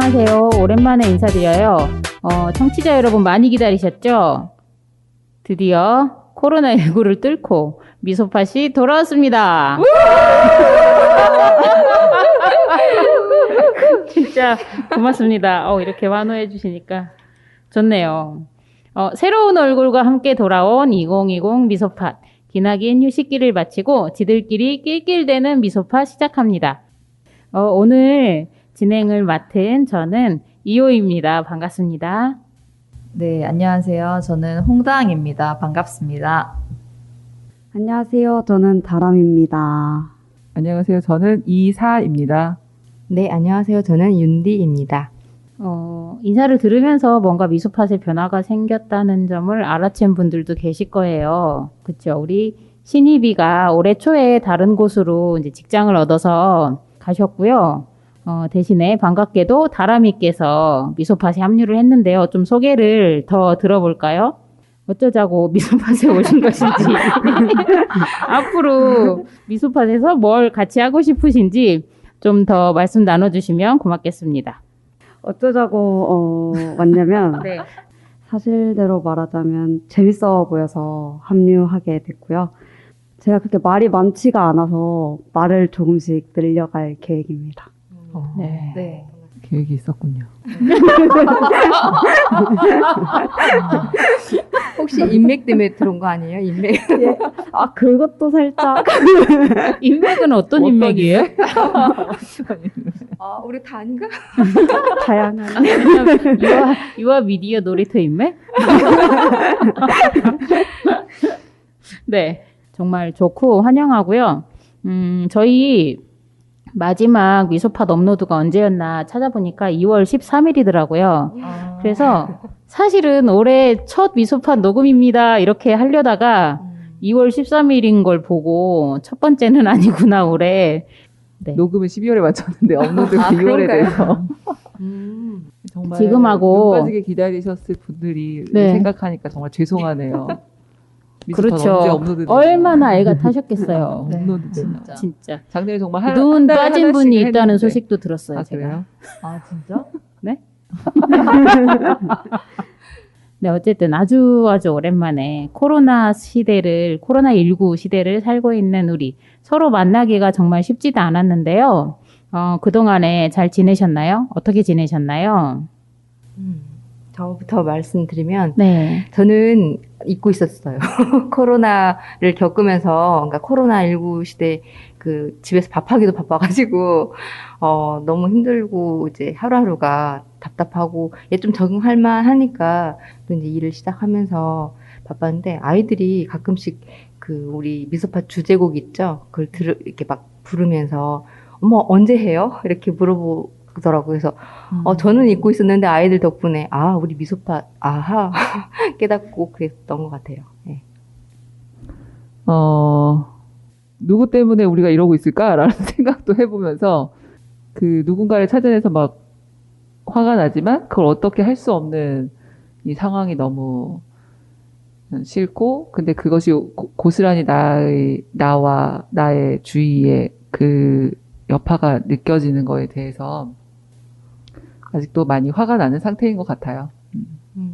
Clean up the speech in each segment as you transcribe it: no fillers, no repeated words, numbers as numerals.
안녕하세요. 오랜만에 인사드려요. 청취자 여러분 많이 기다리셨죠? 드디어 코로나19를 뚫고 미소팟이 돌아왔습니다. 진짜 고맙습니다. 이렇게 환호해 주시니까 좋네요. 새로운 얼굴과 함께 돌아온 2020 미소팟. 기나긴 휴식기를 마치고 지들끼리 낄낄대는 미소팟 시작합니다. 오늘 진행을 맡은 저는 이호입니다. 반갑습니다. 네, 안녕하세요. 저는 홍다항입니다. 반갑습니다. 안녕하세요. 저는 다람입니다. 안녕하세요. 저는 이사입니다. 네, 안녕하세요. 저는 윤디입니다. 인사를 들으면서 뭔가 미소팟에 변화가 생겼다는 점을 알아챈 분들도 계실 거예요. 그렇죠? 우리 신희비가 올해 초에 다른 곳으로 이제 직장을 얻어서 가셨고요. 대신에 반갑게도 다람이께서 미소팟에 합류를 했는데요. 좀 소개를 더 들어볼까요? 어쩌자고 미소팟에 오신 것인지 앞으로 미소팟에서 뭘 같이 하고 싶으신지 좀 더 말씀 나눠주시면 고맙겠습니다. 어쩌자고 왔냐면 네. 사실대로 말하자면 재밌어 보여서 합류하게 됐고요. 제가 그렇게 말이 많지가 않아서 말을 조금씩 늘려갈 계획입니다. 네. 네. 계획이 있었군요. 혹시 인맥 때문에 들어온 거 아니에요? 인맥? 그것도 살짝 인맥은 어떤 인맥이에요? 우리 다 아닌가? 다양한. 유아 미디어 놀이터 인맥? 네. 정말 좋고 환영하고요. 저희 마지막 미소팟 업로드가 언제였나 찾아보니까 2월 13일이더라고요. 그래서 사실은 올해 첫 미소팟 녹음입니다. 이렇게 하려다가 2월 13일인 걸 보고 첫 번째는 아니구나 올해. 네. 녹음은 12월에 마쳤는데 업로드가 2월에 돼서 정말 지금하고 눈 빠지게 기다리셨을 분들이 네. 생각하니까 정말 죄송하네요. 그렇죠. 언제 업로드되나. 얼마나 애가 타셨겠어요. 네, 업로드되나. 진짜. 작년에 정말 눈 달에 빠진 하나씩 분이 있다는 했는데. 소식도 들었어요. 아, 제가. 그래요? 아, 진짜? 네, 어쨌든 아주 오랜만에 코로나19 시대를 살고 있는 우리 서로 만나기가 정말 쉽지도 않았는데요. 그동안에 잘 지내셨나요? 어떻게 지내셨나요? 저부터 말씀드리면 네. 저는 잊고 있었어요. 코로나를 겪으면서, 그러니까 코로나19 시대 집에서 밥하기도 바빠가지고 너무 힘들고 이제 하루하루가 답답하고 좀 적응할 만하니까 또 이제 일을 시작하면서 바빴는데 아이들이 가끔씩 우리 미소팟 주제곡 있죠? 그걸 이렇게 막 부르면서 엄마 언제 해요? 이렇게 물어보더라고요. 그래서 저는 잊고 있었는데 아이들 덕분에 우리 미소팟 아하 깨닫고 그랬던 것 같아요. 네. 누구 때문에 우리가 이러고 있을까라는 생각도 해보면서 누군가를 찾아내서 막 화가 나지만 그걸 어떻게 할 수 없는 이 상황이 너무 싫고 근데 그것이 고스란히 나와 나의 주위에 그 여파가 느껴지는 거에 대해서 아직도 많이 화가 나는 상태인 것 같아요.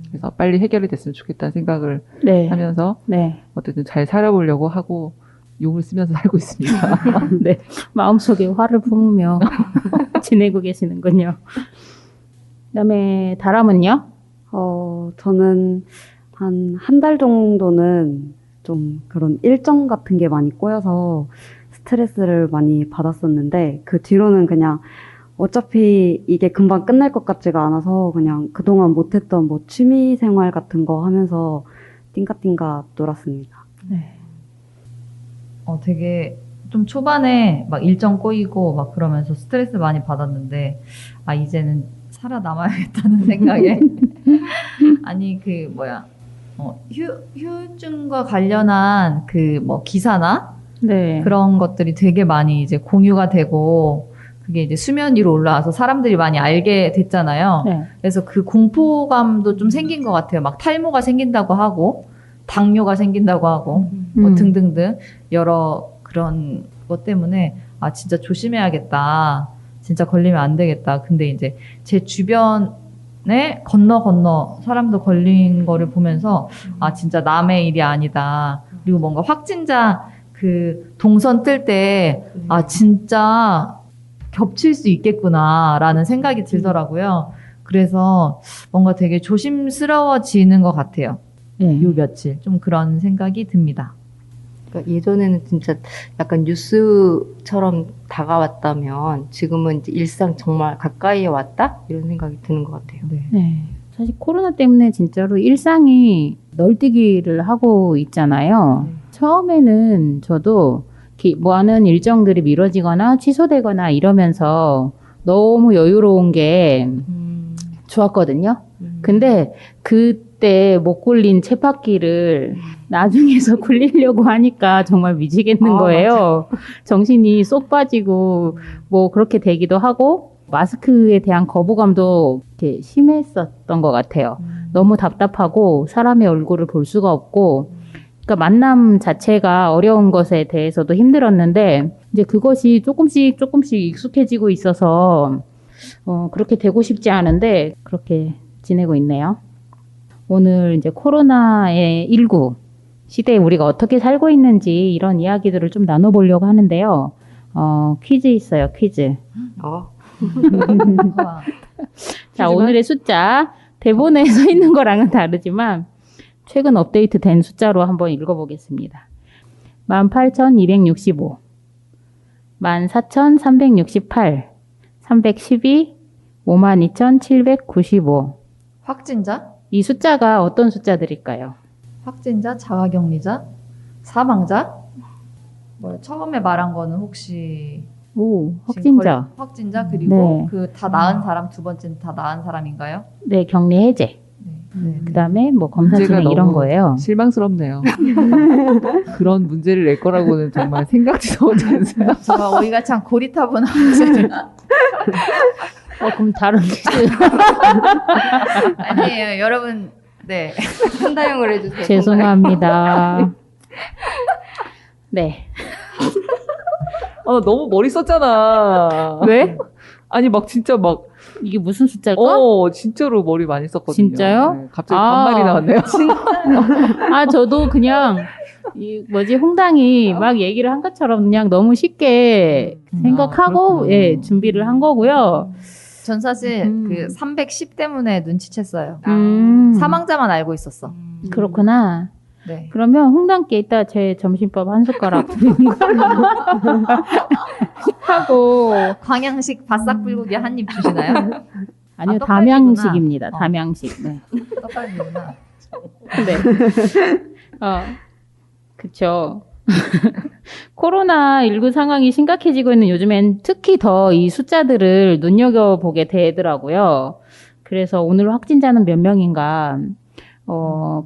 그래서 빨리 해결이 됐으면 좋겠다는 생각을 네. 하면서 네. 어쨌든 잘 살아보려고 하고 용을 쓰면서 살고 있습니다. 네. 마음속에 화를 품으며 지내고 계시는군요. 그다음에 다람은요? 저는 한 달 정도는 좀 그런 일정 같은 게 많이 꼬여서 스트레스를 많이 받았었는데 그 뒤로는 그냥 어차피 이게 금방 끝날 것 같지가 않아서 그냥 그동안 못했던 뭐 취미 생활 같은 거 하면서 띵가띵가 놀았습니다. 네. 되게 좀 초반에 막 일정 꼬이고 막 그러면서 스트레스 많이 받았는데 이제는 살아남아야겠다는 생각에 아니 휴증과 관련한 기사나 네. 그런 것들이 되게 많이 이제 공유가 되고 그게 이제 수면 위로 올라와서 사람들이 많이 알게 됐잖아요. 네. 그래서 그 공포감도 좀 생긴 것 같아요. 막 탈모가 생긴다고 하고 당뇨가 생긴다고 하고 뭐 등등등 여러 그런 것 때문에 진짜 조심해야겠다. 진짜 걸리면 안 되겠다. 근데 이제 제 주변에 건너 사람도 걸린 거를 보면서 아, 진짜 남의 일이 아니다. 그리고 뭔가 확진자 그 동선 뜰 때 아, 진짜 겹칠 수 있겠구나라는 생각이 들더라고요. 그래서 뭔가 되게 조심스러워지는 것 같아요. 네. 요 며칠 좀 그런 생각이 듭니다. 그러니까 예전에는 진짜 약간 뉴스처럼 다가왔다면 지금은 이제 일상 정말 가까이에 왔다? 이런 생각이 드는 것 같아요. 네. 네. 사실 코로나 때문에 진짜로 일상이 널뛰기를 하고 있잖아요. 처음에는 저도 뭐 하는 일정들이 미뤄지거나 취소되거나 이러면서 너무 여유로운 게 좋았거든요. 근데 그때 못 굴린 쳇바퀴를 나중에서 굴리려고 하니까 정말 미치겠는 거예요. 정신이 쏙 빠지고 뭐 그렇게 되기도 하고 마스크에 대한 거부감도 이렇게 심했었던 것 같아요. 너무 답답하고 사람의 얼굴을 볼 수가 없고 그러니까 만남 자체가 어려운 것에 대해서도 힘들었는데 이제 그것이 조금씩 익숙해지고 있어서 그렇게 되고 싶지 않은데 그렇게 지내고 있네요. 오늘 이제 코로나의 19 시대에 우리가 어떻게 살고 있는지 이런 이야기들을 좀 나눠보려고 하는데요. 퀴즈 있어요, 퀴즈. 자, 오늘의 숫자 대본에 써 있는 거랑은 다르지만 최근 업데이트된 숫자로 한번 읽어보겠습니다. 18,265, 14,368, 312, 52,795. 확진자, 이 숫자가 어떤 숫자들일까요? 확진자, 자가격리자, 사망자. 뭐 처음에 말한 거는 혹시 오, 지금 확진자. 확진자 그리고 네. 그 다 나은 사람 두 번째는 다 나은 사람인가요? 네, 격리 해제. 네. 그 다음에 뭐 검사 문제가 진행 이런 너무 거예요. 실망스럽네요. 그런 문제를 낼 거라고는 정말 생각지도 못했어요. 제가 오이가 참 고리타분한 문제를 그럼 다른 퀴즈. 아니에요, 여러분. 네. 한다영을 해주세요. 죄송합니다. 네. 너무 머리 썼잖아. 왜? 아니 막 진짜 막 이게 무슨 숫자일까? 진짜로 머리 많이 썼거든요. 진짜요? 네, 갑자기 반말이 나왔네요. 저도 그냥 홍당이 막 얘기를 한 것처럼 그냥 너무 쉽게 생각하고 그렇구나. 준비를 한 거고요. 전 사실 그 310 때문에 눈치챘어요. 사망자만 알고 있었어. 그렇구나. 네. 그러면 홍당께 이따 제 점심밥 한 숟가락 드리는 걸로 하고 광양식 바싹 불고기 한 입 주시나요? 아니요, 떡갈비구나. 담양식입니다. 어. 담양식. 네. 떡갈비구나. 네. 그쵸. 코로나19 상황이 심각해지고 있는 요즘엔 특히 더 이 숫자들을 눈여겨보게 되더라고요. 그래서 오늘 확진자는 몇 명인가,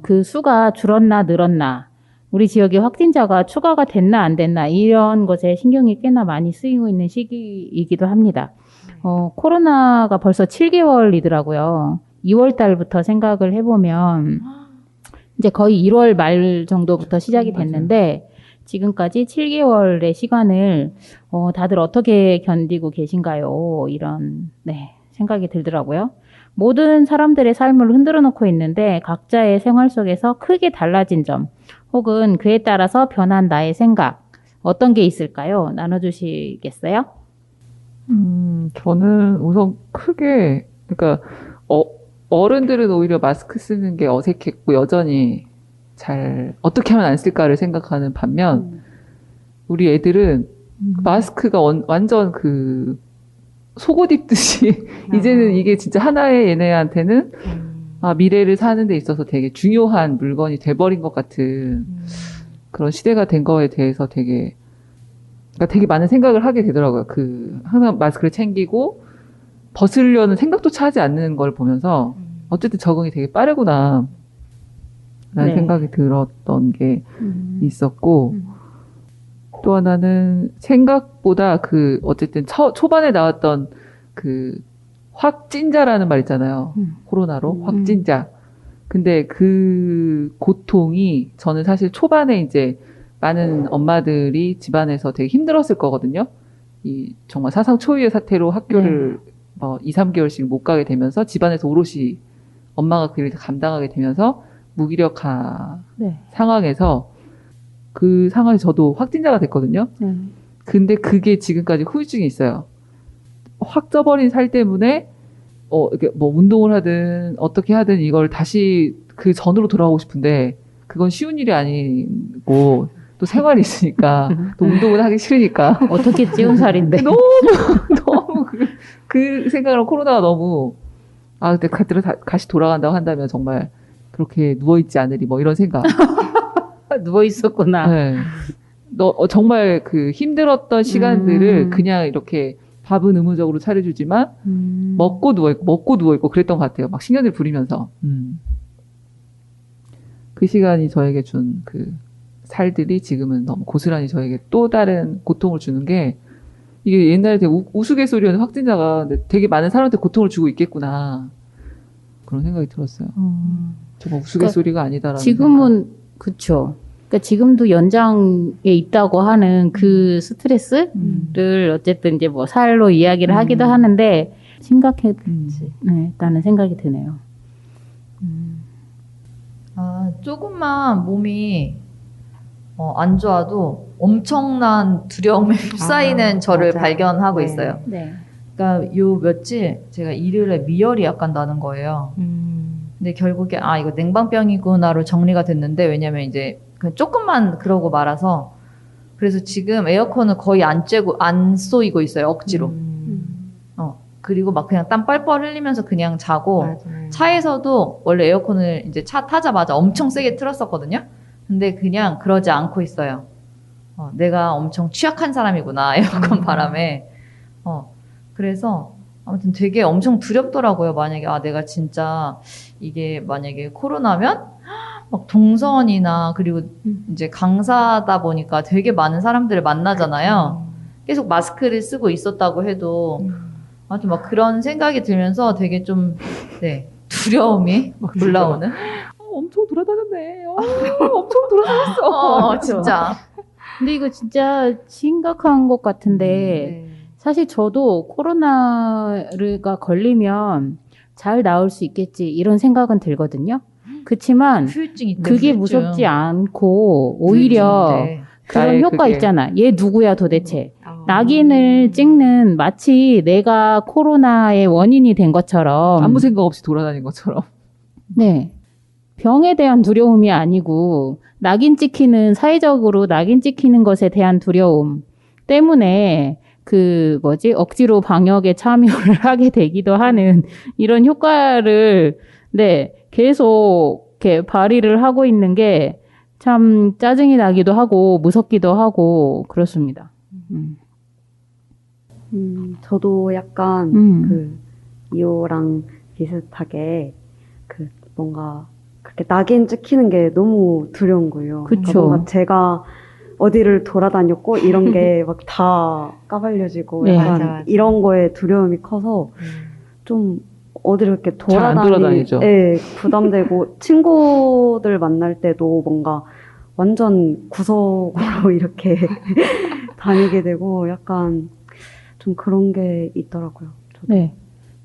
그 수가 줄었나 늘었나, 우리 지역의 확진자가 추가가 됐나 안 됐나, 이런 것에 신경이 꽤나 많이 쓰이고 있는 시기이기도 합니다. 코로나가 벌써 7개월이더라고요. 2월 달부터 생각을 해보면, 이제 거의 1월 말 정도부터 시작이 됐는데, 지금까지 7개월의 시간을, 다들 어떻게 견디고 계신가요? 이런, 생각이 들더라고요. 모든 사람들의 삶을 흔들어 놓고 있는데, 각자의 생활 속에서 크게 달라진 점, 혹은 그에 따라서 변한 나의 생각, 어떤 게 있을까요? 나눠주시겠어요? 저는 우선 크게, 그러니까, 어른들은 오히려 마스크 쓰는 게 어색했고, 여전히 어떻게 하면 안 쓸까를 생각하는 반면, 우리 애들은 마스크가 완전 속옷 입듯이, 이제는 이게 진짜 하나의 얘네한테는, 미래를 사는 데 있어서 되게 중요한 물건이 돼버린 것 같은 그런 시대가 된 거에 대해서 되게 많은 생각을 하게 되더라고요. 항상 마스크를 챙기고, 벗으려는 생각조차 하지 않는 걸 보면서, 어쨌든 적응이 되게 빠르구나, 라는 생각이 들었던 게 있었고, 또 하나는 생각보다 어쨌든 초반에 나왔던 확진자라는 말 있잖아요. 코로나로. 확진자. 근데 그 고통이 저는 사실 초반에 이제 많은 엄마들이 집안에서 되게 힘들었을 거거든요. 이 정말 사상 초유의 사태로 학교를 뭐 2, 3개월씩 못 가게 되면서 집안에서 오롯이 엄마가 그 일을 감당하게 되면서 무기력한 네. 상황에서 그 상황에 저도 확진자가 됐거든요. 근데 그게 지금까지 후유증이 있어요. 확 쪄버린 살 때문에 이렇게 뭐 운동을 하든 어떻게 하든 이걸 다시 그 전으로 돌아오고 싶은데 그건 쉬운 일이 아니고 또 생활이 있으니까 또 운동은 하기 싫으니까 어떻게 찌운 살인데. 너무 그 생각으로 코로나가 너무 그때 다시 돌아간다고 한다면 정말 그렇게 누워있지 않으리 뭐 이런 생각. 누워 있었구나. 네. 정말 그 힘들었던 시간들을 그냥 이렇게 밥은 의무적으로 차려주지만 먹고 누워있고 그랬던 것 같아요. 막 신경질 부리면서. 그 시간이 저에게 준 그 살들이 지금은 너무 고스란히 저에게 또 다른 고통을 주는 게 이게 옛날에 되게 우스갯소리였는 확진자가 되게 많은 사람한테 고통을 주고 있겠구나. 그런 생각이 들었어요. 정말 우스갯소리가 아니다라는 지금은 그쵸. 그러니까 지금도 연장에 있다고 하는 그 스트레스를 어쨌든 이제 뭐 살로 이야기를 하기도 하는데 심각했다는 생각이 드네요. 조금만 몸이 안 좋아도 엄청난 두려움에 휩싸이는 저를 맞아요. 발견하고 네. 있어요. 네. 그러니까 요 며칠 제가 일요일에 미열이 약간 나는 거예요. 근데 결국에 이거 냉방병이구나로 정리가 됐는데 왜냐면 이제 그냥 조금만 그러고 말아서 그래서 지금 에어컨을 거의 안 쏘이고 있어요. 억지로. 그리고 막 그냥 땀 뻘뻘 흘리면서 그냥 자고 맞아요. 차에서도 원래 에어컨을 이제 차 타자마자 엄청 세게 틀었었거든요. 근데 그냥 그러지 않고 있어요. 내가 엄청 취약한 사람이구나 에어컨 바람에. 그래서 아무튼 되게 엄청 두렵더라고요. 만약에 내가 진짜 이게 만약에 코로나면 막 동선이나 그리고 이제 강사다 보니까 되게 많은 사람들을 만나잖아요. 계속 마스크를 쓰고 있었다고 해도 아무튼 막 그런 생각이 들면서 되게 좀 두려움이 올라오는. 엄청 돌아다녔네. 엄청 돌아다녔어. 진짜. 근데 이거 진짜 심각한 것 같은데 사실 저도 코로나가 걸리면 잘 나을 수 있겠지 이런 생각은 들거든요. 그렇지만 후유증이 있대, 그게 후유증. 무섭지 않고 오히려 후유증인데. 그런 나의 효과 그게. 있잖아. 얘 누구야 도대체. 낙인을 찍는 마치 내가 코로나의 원인이 된 것처럼 아무 생각 없이 돌아다닌 것처럼. 네. 병에 대한 두려움이 아니고 사회적으로 낙인 찍히는 것에 대한 두려움 때문에 억지로 방역에 참여를 하게 되기도 하는 이런 효과를 계속 이렇게 발휘를 하고 있는 게 참 짜증이 나기도 하고 무섭기도 하고 그렇습니다. 저도 약간 이호랑 비슷하게 뭔가 그렇게 낙인 찍히는 게 너무 두려운 거예요. 그쵸. 뭔가 제가 어디를 돌아다녔고 이런 게 막 다 까발려지고 네. 약간 맞아. 이런 거에 두려움이 커서 좀 어디를 이렇게 잘안 돌아다니죠. 부담되고 친구들 만날 때도 뭔가 완전 구석으로 이렇게 다니게 되고 약간 좀 그런 게 있더라고요. 저도. 네.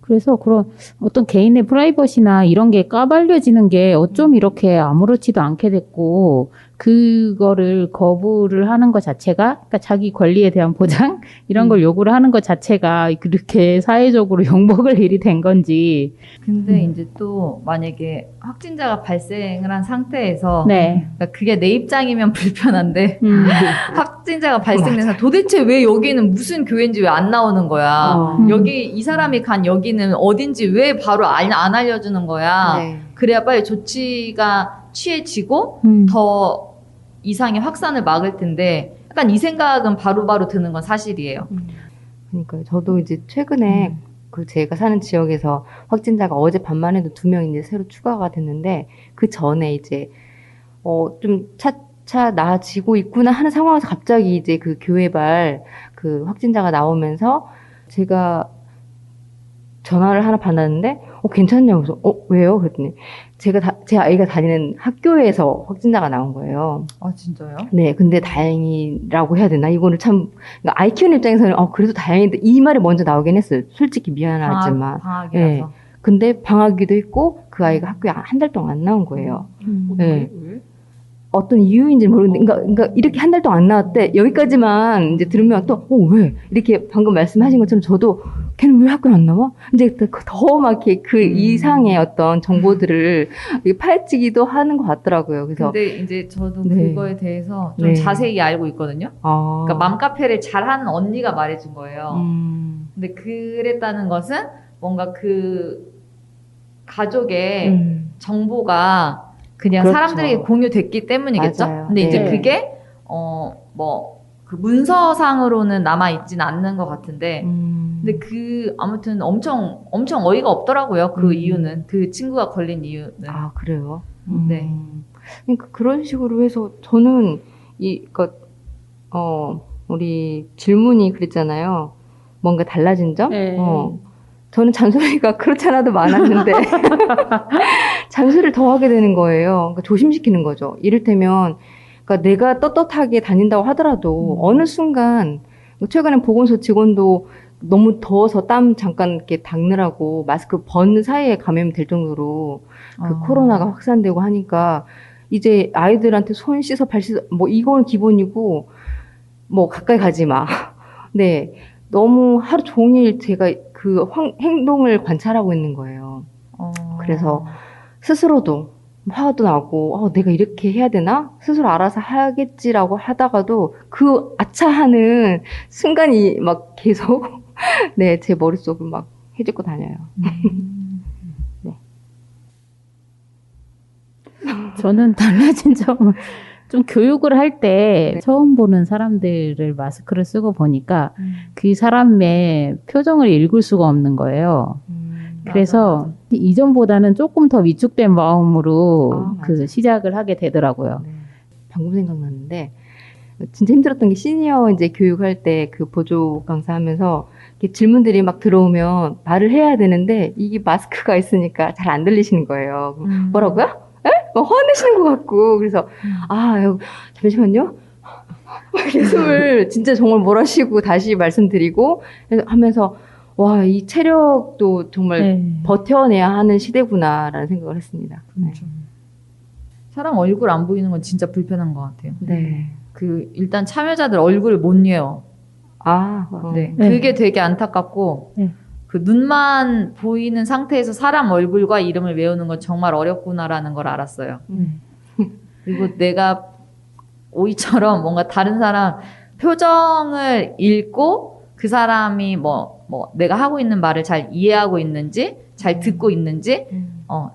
그래서 그런 어떤 개인의 프라이버시나 이런 게 까발려지는 게 어쩜 이렇게 아무렇지도 않게 됐고 그거를 거부를 하는 것 자체가 그러니까 자기 권리에 대한 보장 이런 걸 요구를 하는 것 자체가 그렇게 사회적으로 욕먹을 일이 된 건지 근데 이제 또 만약에 확진자가 발생을 한 상태에서 네. 그러니까 그게 내 입장이면 불편한데 확진자가 발생해서 도대체 왜 여기는 무슨 교회인지 왜 안 나오는 거야. 여기 이 사람이 간 여기는 어딘지 왜 바로 안 알려주는 거야. 그래야 빨리 조치가 취해지고 더 이상의 확산을 막을 텐데 약간 이 생각은 바로바로 드는 건 사실이에요. 그러니까 저도 이제 최근에 제가 사는 지역에서 확진자가 어젯밤만 해도 2명이 이제 새로 추가가 됐는데 그 전에 이제 좀 차차 나아지고 있구나 하는 상황에서 갑자기 이제 그 교회발 그 확진자가 나오면서 제가 전화를 하나 받았는데 괜찮냐고 해서 왜요? 그랬더니 제 아이가 다니는 학교에서 확진자가 나온 거예요. 아, 진짜요? 네, 근데 다행이라고 해야 되나? 이거는 참, 그러니까 아이 키우는 입장에서는, 그래도 다행인데, 이 말이 먼저 나오긴 했어요. 솔직히 미안하지만. 방학이라서. 근데 방학기도 했고, 그 아이가 학교에 한 달 동안 안 나온 거예요. 네. 왜? 어떤 이유인지는 모르겠는데, 그러니까 이렇게 한 달 동안 안 나왔대. 여기까지만 이제 들으면 또, 왜? 이렇게 방금 말씀하신 것처럼 저도, 걔는 왜 학교에 안 나와? 이제 더 막 이렇게 그 이상의 어떤 정보들을 이렇게 파헤치기도 하는 것 같더라고요. 그래서. 근데 이제 저도 네. 그거에 대해서 좀 네. 자세히 알고 있거든요. 아. 그러니까 맘카페를 잘하는 언니가 말해준 거예요. 음. 근데 그랬다는 것은 뭔가 그 가족의 정보가 그냥 그렇죠. 사람들에게 공유됐기 때문이겠죠. 맞아요. 근데 이제 네. 그게 그 문서상으로는 남아 있진 않는 것 같은데, 근데 아무튼 엄청 어이가 없더라고요. 그 이유는 그 친구가 걸린 이유는. 아, 그래요? 네. 그러니까 그런 식으로 해서 저는 우리 질문이 그랬잖아요. 뭔가 달라진 점? 네. 저는 잔소리가 그렇지 않아도 많았는데 잔소리를 더 하게 되는 거예요. 그러니까 조심시키는 거죠. 이를테면 그러니까 내가 떳떳하게 다닌다고 하더라도 어느 순간 최근에 보건소 직원도 너무 더워서 땀 잠깐 이렇게 닦느라고 마스크 벗는 사이에 감염이 될 정도로 그 코로나가 확산되고 하니까 이제 아이들한테 손 씻어 발 씻어 뭐 이건 기본이고 뭐 가까이 가지 마. 네. 너무 하루 종일 제가 그 행동을 관찰하고 있는 거예요. 그래서 스스로도 화도 나고 내가 이렇게 해야 되나? 스스로 알아서 하겠지라고 하다가도 그 아차하는 순간이 막 계속 네, 제 머릿속을 막 헤집고 다녀요. 네. 저는 달라진 점은 좀 교육을 할 때 처음 보는 사람들을 마스크를 쓰고 보니까 그 사람의 표정을 읽을 수가 없는 거예요. 그래서 맞아. 이전보다는 조금 더 위축된 마음으로 맞아. 시작을 하게 되더라고요. 네. 방금 생각났는데 진짜 힘들었던 게 시니어 이제 교육할 때 그 보조 강사하면서 이렇게 질문들이 막 들어오면 말을 해야 되는데 이게 마스크가 있으니까 잘 안 들리시는 거예요. 뭐라고요? 에? 막 화내시는 것 같고 그래서 잠시만요. 이렇게 숨을 진짜 정말 몰아쉬고 다시 말씀드리고 하면서 와, 이 체력도 정말 버텨내야 하는 시대구나라는 생각을 했습니다. 네. 사람 얼굴 안 보이는 건 진짜 불편한 것 같아요. 네. 일단 참여자들 얼굴을 못 뉘어요. 네. 네. 그게 되게 안타깝고, 네. 그 눈만 보이는 상태에서 사람 얼굴과 이름을 외우는 건 정말 어렵구나라는 걸 알았어요. 그리고 내가 오이처럼 뭔가 다른 사람 표정을 읽고 그 사람이 내가 하고 있는 말을 잘 이해하고 있는지, 잘 듣고 있는지,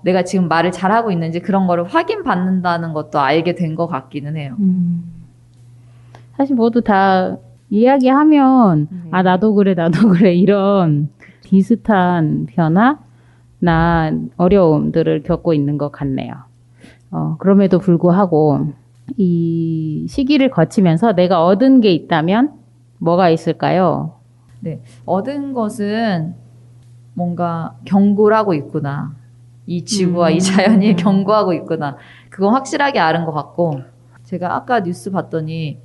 내가 지금 말을 잘하고 있는지 그런 거를 확인받는다는 것도 알게 된 것 같기는 해요. 사실 모두 다 이야기하면 나도 그래 이런 비슷한 변화나 어려움들을 겪고 있는 것 같네요. 그럼에도 불구하고 이 시기를 거치면서 내가 얻은 게 있다면 뭐가 있을까요? 네. 얻은 것은 뭔가 경고를 하고 있구나. 이 지구와 이 자연이 경고하고 있구나. 그건 확실하게 알은 것 같고, 제가 아까 뉴스 봤더니,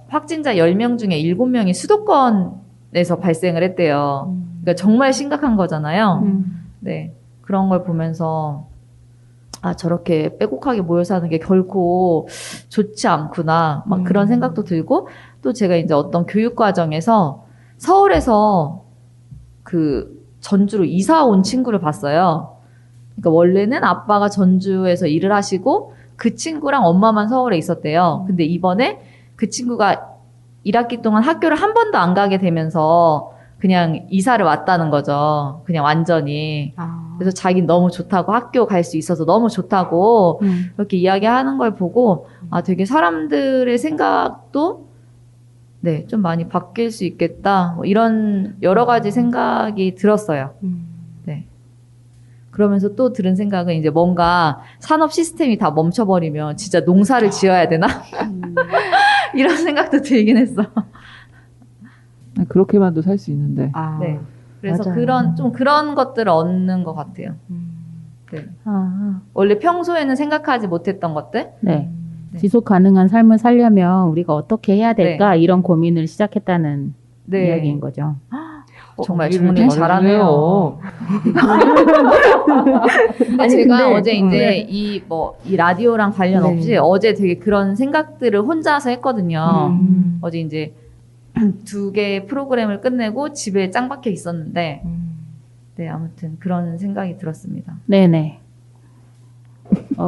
확진자 10명 중에 7명이 수도권에서 발생을 했대요. 그러니까 정말 심각한 거잖아요. 네. 그런 걸 보면서, 저렇게 빼곡하게 모여 사는 게 결코 좋지 않구나. 막 그런 생각도 들고, 또 제가 이제 어떤 교육 과정에서 서울에서 그 전주로 이사 온 친구를 봤어요. 그러니까 원래는 아빠가 전주에서 일을 하시고 그 친구랑 엄마만 서울에 있었대요. 근데 이번에 그 친구가 1학기 동안 학교를 한 번도 안 가게 되면서 그냥 이사를 왔다는 거죠. 그냥 완전히. 그래서 자기는 너무 좋다고 학교 갈 수 있어서 너무 좋다고 그렇게 이야기하는 걸 보고 되게 사람들의 생각도 네, 좀 많이 바뀔 수 있겠다. 뭐 이런 여러 가지 생각이 들었어요. 네. 그러면서 또 들은 생각은 이제 뭔가 산업 시스템이 다 멈춰버리면 진짜 농사를 지어야 되나? 이런 생각도 들긴 했어. 그렇게만도 살 수 있는데. 네. 그래서 맞아요. 그런 것들을 얻는 것 같아요. 네. 아, 원래 평소에는 생각하지 못했던 것들? 네. 네. 지속 가능한 삶을 살려면 우리가 어떻게 해야 될까? 이런 고민을 시작했다는 네. 이야기인 거죠. 정말 정리를 정리 잘하네요. 근데 아니, 제가 근데, 어제 이제 이 라디오랑 관련 네. 없이 어제 되게 그런 생각들을 혼자서 했거든요. 어제 이제 2개 프로그램을 끝내고 집에 짱 박혀 있었는데, 네, 아무튼 그런 생각이 들었습니다. 네네.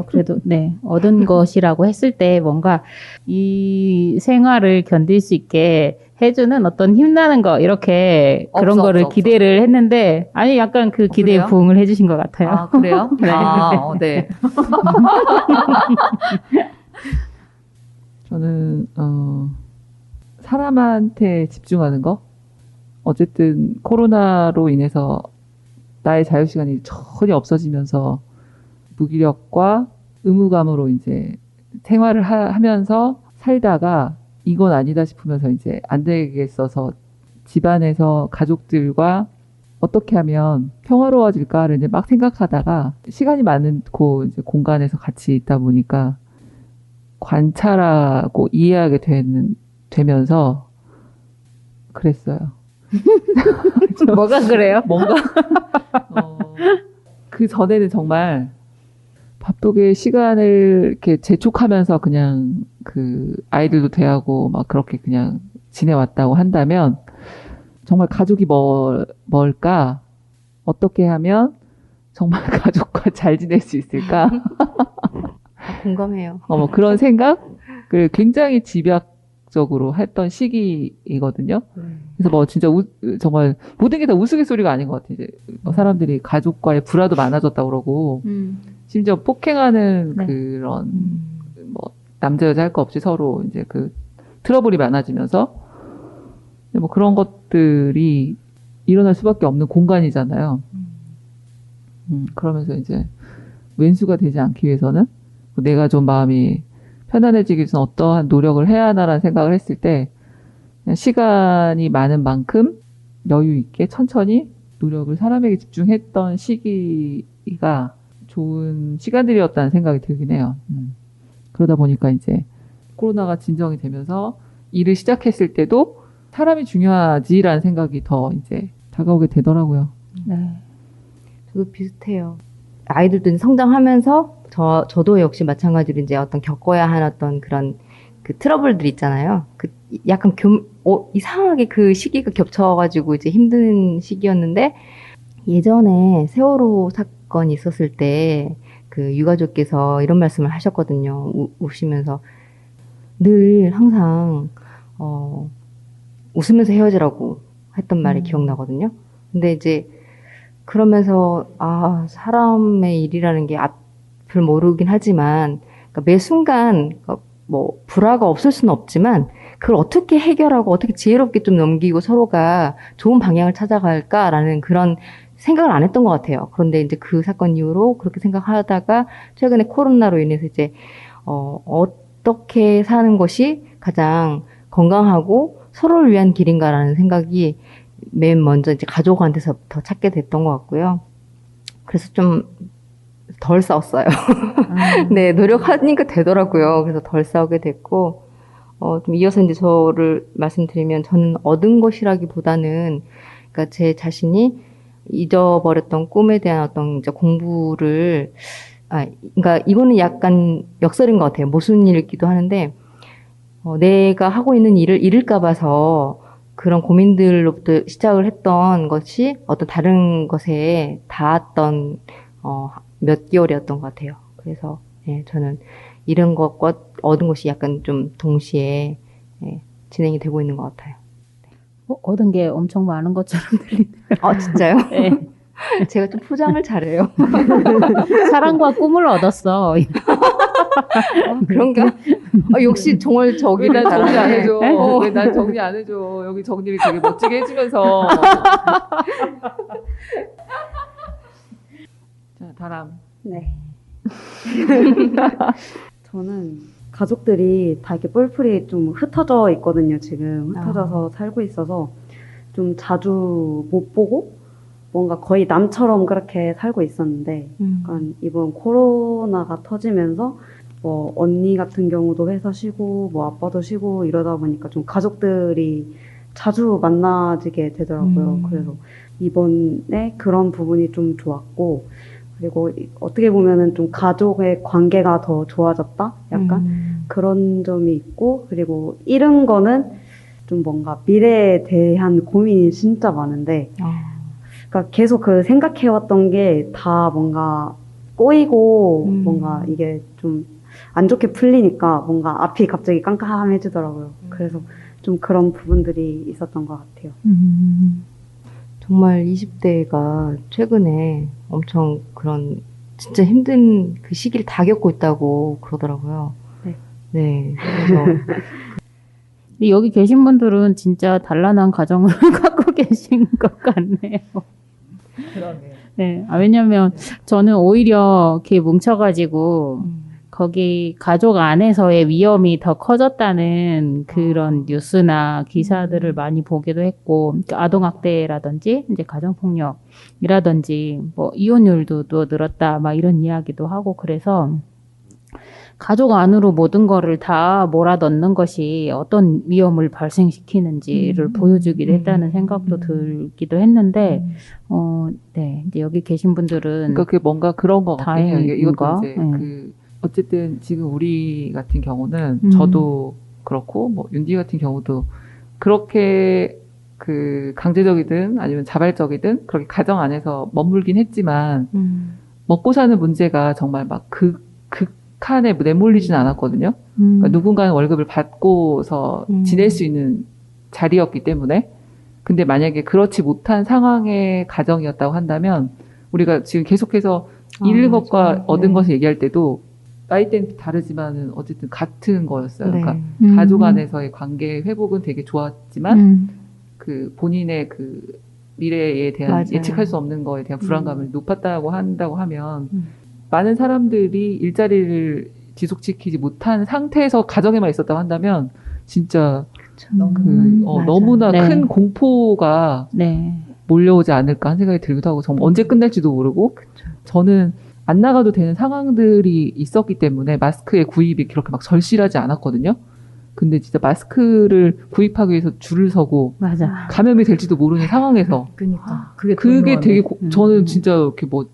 그래도, 네. 얻은 것이라고 했을 때 뭔가 이 생활을 견딜 수 있게 해주는 어떤 힘나는 거, 이렇게 그런 없어, 거를 없어, 기대를 했는데, 아니, 약간 그 기대에 그래요? 부응을 해주신 것 같아요. 아, 그래요? 네. 네. 저는 사람한테 집중하는 거. 어쨌든 코로나로 인해서 나의 자유 시간이 전혀 없어지면서 무기력과 의무감으로 이제 생활을 하면서 살다가 이건 아니다 싶으면서 이제 안 되겠어서 집안에서 가족들과 어떻게 하면 평화로워질까를 이제 막 생각하다가 시간이 많고 이제 공간에서 같이 있다 보니까 관찰하고 이해하게 되면서 그랬어요. 뭐가 그래요? 뭔가 그 전에는 정말 바쁘게 시간을 이렇게 재촉하면서 그냥 그 아이들도 대하고 막 그렇게 그냥 지내왔다고 한다면 정말 가족이 뭘까? 어떻게 하면 정말 가족과 잘 지낼 수 있을까? 공감해요. 뭐 그런 생각을 굉장히 집약적으로 했던 시기이거든요. 그래서 뭐 진짜 정말 모든 게 다 우스갯소리가 아닌 것 같아요. 이제 사람들이 가족과의 불화도 많아졌다고 그러고 심지어 폭행하는 네. 그런 뭐 남자 여자 할 거 없이 서로 이제 그 트러블이 많아지면서 뭐 그런 것들이 일어날 수밖에 없는 공간이잖아요. 그러면서 이제 왼수가 되지 않기 위해서는 내가 좀 마음이 편안해지기 위해서는 어떠한 노력을 해야 하나라는 생각을 했을 때 그냥 시간이 많은 만큼 여유 있게 천천히 노력을 사람에게 집중했던 시기가 좋은 시간들이었다는 생각이 들긴 해요. 그러다 보니까 이제 코로나가 진정이 되면서 일을 시작했을 때도 사람이 중요하지라는 생각이 더 이제 다가오게 되더라고요. 네. 저도 비슷해요. 아이들도 이제 성장하면서 저도 역시 마찬가지로 이제 어떤 겪어야 하는 어떤 그런 그 트러블들 있잖아요. 그 약간 이상하게 그 시기가 겹쳐가지고 이제 힘든 시기였는데 예전에 세월호 사건이 있었을 때 그 유가족께서 이런 말씀을 하셨거든요. 우시면서 늘 항상 웃으면서 헤어지라고 했던 말이 기억나거든요. 근데 이제 그러면서 사람의 일이라는 게 앞을 모르긴 하지만 그러니까 매 순간 뭐 불화가 없을 수는 없지만 그걸 어떻게 해결하고 어떻게 지혜롭게 좀 넘기고 서로가 좋은 방향을 찾아갈까라는 그런 생각을 안 했던 것 같아요. 그런데 이제 그 사건 이후로 그렇게 생각하다가 최근에 코로나로 인해서 이제 어떻게 사는 것이 가장 건강하고 서로를 위한 길인가라는 생각이 맨 먼저 이제 가족한테서부터 찾게 됐던 것 같고요. 그래서 좀 덜 싸웠어요. 네, 노력하니까 되더라고요. 그래서 덜 싸우게 됐고, 좀 이어서 이제 저를 말씀드리면 저는 얻은 것이라기보다는, 그러니까 제 자신이 잊어버렸던 꿈에 대한 어떤 이제 공부를, 그러니까 이거는 약간 역설인 것 같아요. 모순 일기도 하는데, 내가 하고 있는 일을 잃을까 봐서 그런 고민들로부터 시작을 했던 것이 어떤 다른 것에 닿았던, 몇 개월이었던 것 같아요. 그래서, 예, 저는 잃은 것과 얻은 것이 약간 좀 동시에, 예, 진행이 되고 있는 것 같아요. 얻은 게 엄청 많은 것처럼 들리네요. 진짜요? 네. 제가 좀 포장을 잘해요. 사랑과 꿈을 얻었어. 그런가? 역시 정말 왜 저기를 난 정리 안 잘하네. 해줘? 왜 난 정리 안 해줘? 여기 정리를 되게 멋지게 해주면서. 자, 다람. 네. 저는 가족들이 다 이렇게 뿔뿔이 좀 흩어져 있거든요, 지금. 흩어져서 살고 있어서 좀 자주 못 보고 뭔가 거의 남처럼 그렇게 살고 있었는데 약간 이번 코로나가 터지면서 뭐 언니 같은 경우도 회사 쉬고 뭐 아빠도 쉬고 이러다 보니까 좀 가족들이 자주 만나지게 되더라고요. 그래서 이번에 그런 부분이 좀 좋았고 그리고 어떻게 보면은 좀 가족의 관계가 더 좋아졌다? 약간 그런 점이 있고 그리고 잃은 거는 좀 뭔가 미래에 대한 고민이 진짜 많은데 그러니까 계속 그 생각해왔던 게 다 뭔가 꼬이고 뭔가 이게 좀 안 좋게 풀리니까 뭔가 앞이 갑자기 깜깜해지더라고요. 그래서 좀 그런 부분들이 있었던 것 같아요. 정말 20대가 최근에 엄청 그런 진짜 힘든 그 시기를 다 겪고 있다고 그러더라고요. 네. 네. 그래서 근데 여기 계신 분들은 진짜 단란한 가정을 갖고 계신 것 같네요. 그러게요. 네. 왜냐면 저는 오히려 이렇게 뭉쳐가지고 거기 가족 안에서의 위험이 더 커졌다는 그런 뉴스나 기사들을 많이 보기도 했고, 그러니까 아동학대라든지, 이제 가정폭력이라든지, 뭐, 이혼율도 또 늘었다, 막 이런 이야기도 하고, 그래서 가족 안으로 모든 거를 다 몰아넣는 것이 어떤 위험을 발생시키는지를 보여주기도 했다는 생각도 들기도 했는데, 네. 이제 여기 계신 분들은 그러니까 그게 뭔가 그런 거 같긴 해요. 다행인가? 이것도 이제 네. 어쨌든 지금 우리 같은 경우는 저도 그렇고 뭐 윤디 같은 경우도 그렇게 그 강제적이든 아니면 자발적이든 그렇게 가정 안에서 머물긴 했지만 먹고 사는 문제가 정말 막 극한에 내몰리진 않았거든요. 그러니까 누군가는 월급을 받고서 지낼 수 있는 자리였기 때문에 근데 만약에 그렇지 못한 상황의 가정이었다고 한다면 우리가 지금 계속해서 잃은 것과 얻은 것을 얘기할 때도 나이대는 다르지만은 어쨌든 같은 거였어요. 네. 그러니까 가족 안에서의 관계 회복은 되게 좋았지만 그 본인의 그 미래에 대한 맞아요. 예측할 수 없는 거에 대한 불안감을 높았다고 한다고 하면 많은 사람들이 일자리를 지속시키지 못한 상태에서 가정에만 있었다고 한다면 진짜 맞아요. 너무나 네. 큰 공포가 네. 몰려오지 않을까 하는 생각이 들기도 하고 정말 언제 끝날지도 모르고 저는 안 나가도 되는 상황들이 있었기 때문에 마스크의 구입이 그렇게 막 절실하지 않았거든요. 근데 진짜 마스크를 구입하기 위해서 줄을 서고 맞아. 감염이 될지도 모르는 상황에서 그러니까 그게 되게 저는 진짜 이렇게 뭐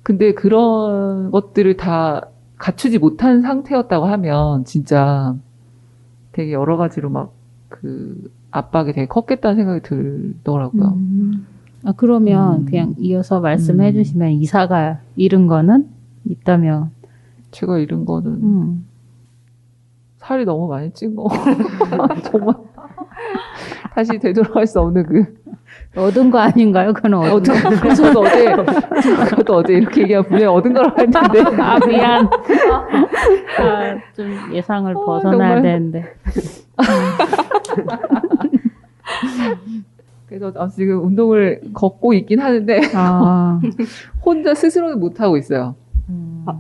근데 그런 것들을 다 갖추지 못한 상태였다고 하면 진짜 되게 여러 가지로 막 그 압박이 되게 컸겠다는 생각이 들더라고요. 그러면 그냥 이어서 말씀해 주시면 이사가 잃은 거는 있다면 제가 잃은 거는 살이 너무 많이 찐 거. 정말 다시 되돌아갈 수 없는 그 얻은 거 아닌가요? 그건 얻은 거. 저도 어제 이렇게 얘기하면 분명히 얻은 거라고 했는데 미안. 좀 예상을 벗어나야 정말. 되는데. 그래서 지금 운동을 걷고 있긴 하는데 혼자 스스로는 못 하고 있어요.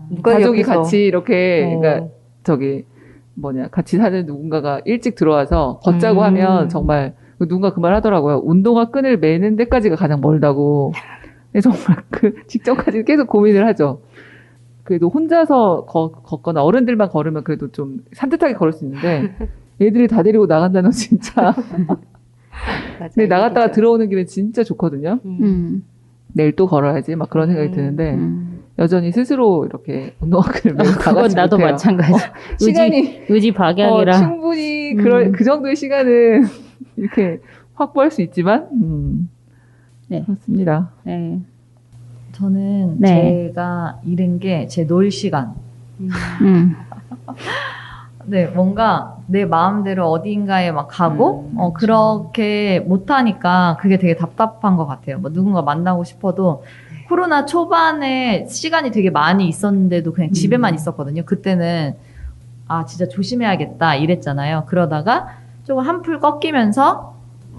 누가 가족이 옆에서. 같이 이렇게 그러니까 같이 사는 누군가가 일찍 들어와서 걷자고 하면 정말 누군가 그 말 하더라고요. 운동화 끈을 매는 데까지가 가장 멀다고. 근데 정말 그 직전까지 계속 고민을 하죠. 그래도 혼자서 걷거나 어른들만 걸으면 그래도 좀 산뜻하게 걸을 수 있는데 애들이 다 데리고 나간다는 건 진짜. 근데 나갔다가 들어오는 길은 진짜 좋거든요. 내일 또 걸어야지 막 그런 생각이 드는데 여전히 스스로 이렇게 운동화끈을 매고 그건 나도 못해요. 마찬가지. 시간이 의지 박약이라. 충분히 그 정도의 시간은 이렇게 확보할 수 있지만 네. 그렇습니다. 네. 저는 네. 제가 잃은 게 제 놀 시간. 네, 뭔가 내 마음대로 어딘가에 막 가고, 그렇게 못하니까 그게 되게 답답한 것 같아요. 뭐 누군가 만나고 싶어도 코로나 초반에 시간이 되게 많이 있었는데도 그냥 집에만 있었거든요. 그때는 진짜 조심해야겠다 이랬잖아요. 그러다가 조금 한풀 꺾이면서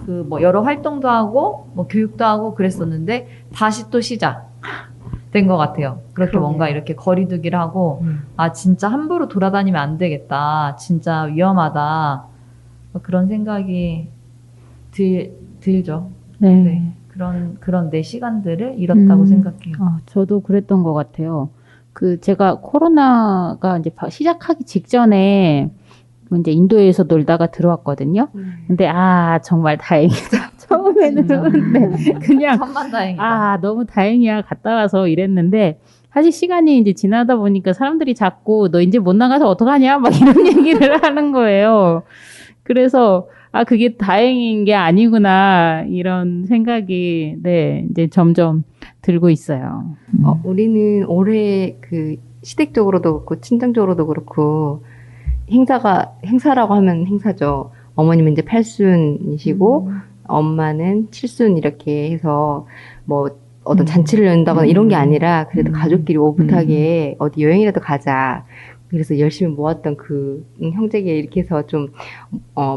그 뭐 여러 활동도 하고 뭐 교육도 하고 그랬었는데 다시 또 시작. 된 것 같아요. 그렇게 그러게요. 뭔가 이렇게 거리두기를 하고 진짜 함부로 돌아다니면 안 되겠다. 진짜 위험하다. 뭐 그런 생각이 들죠. 네. 네. 그런 내 시간들을 잃었다고 생각해요. 저도 그랬던 것 같아요. 제가 코로나가 이제 시작하기 직전에 이제 인도에서 놀다가 들어왔거든요. 근데 정말 다행이다. 처음에는 네, 그냥 천만다행이다. 너무 다행이야 갔다 와서 이랬는데 사실 시간이 이제 지나다 보니까 사람들이 자꾸 너 이제 못 나가서 어떡하냐 막 이런 얘기를 하는 거예요. 그래서 그게 다행인 게 아니구나 이런 생각이 이제 점점 들고 있어요. 우리는 올해 시댁적으로도 그렇고 친정적으로도 그렇고 행사라고 하면 행사죠. 어머님은 이제 8순이시고 엄마는 7순 이렇게 해서 뭐 어떤 잔치를 연다거나 이런 게 아니라 그래도 가족끼리 오붓하게 어디 여행이라도 가자. 그래서 열심히 모았던 형제계 이렇게 해서 좀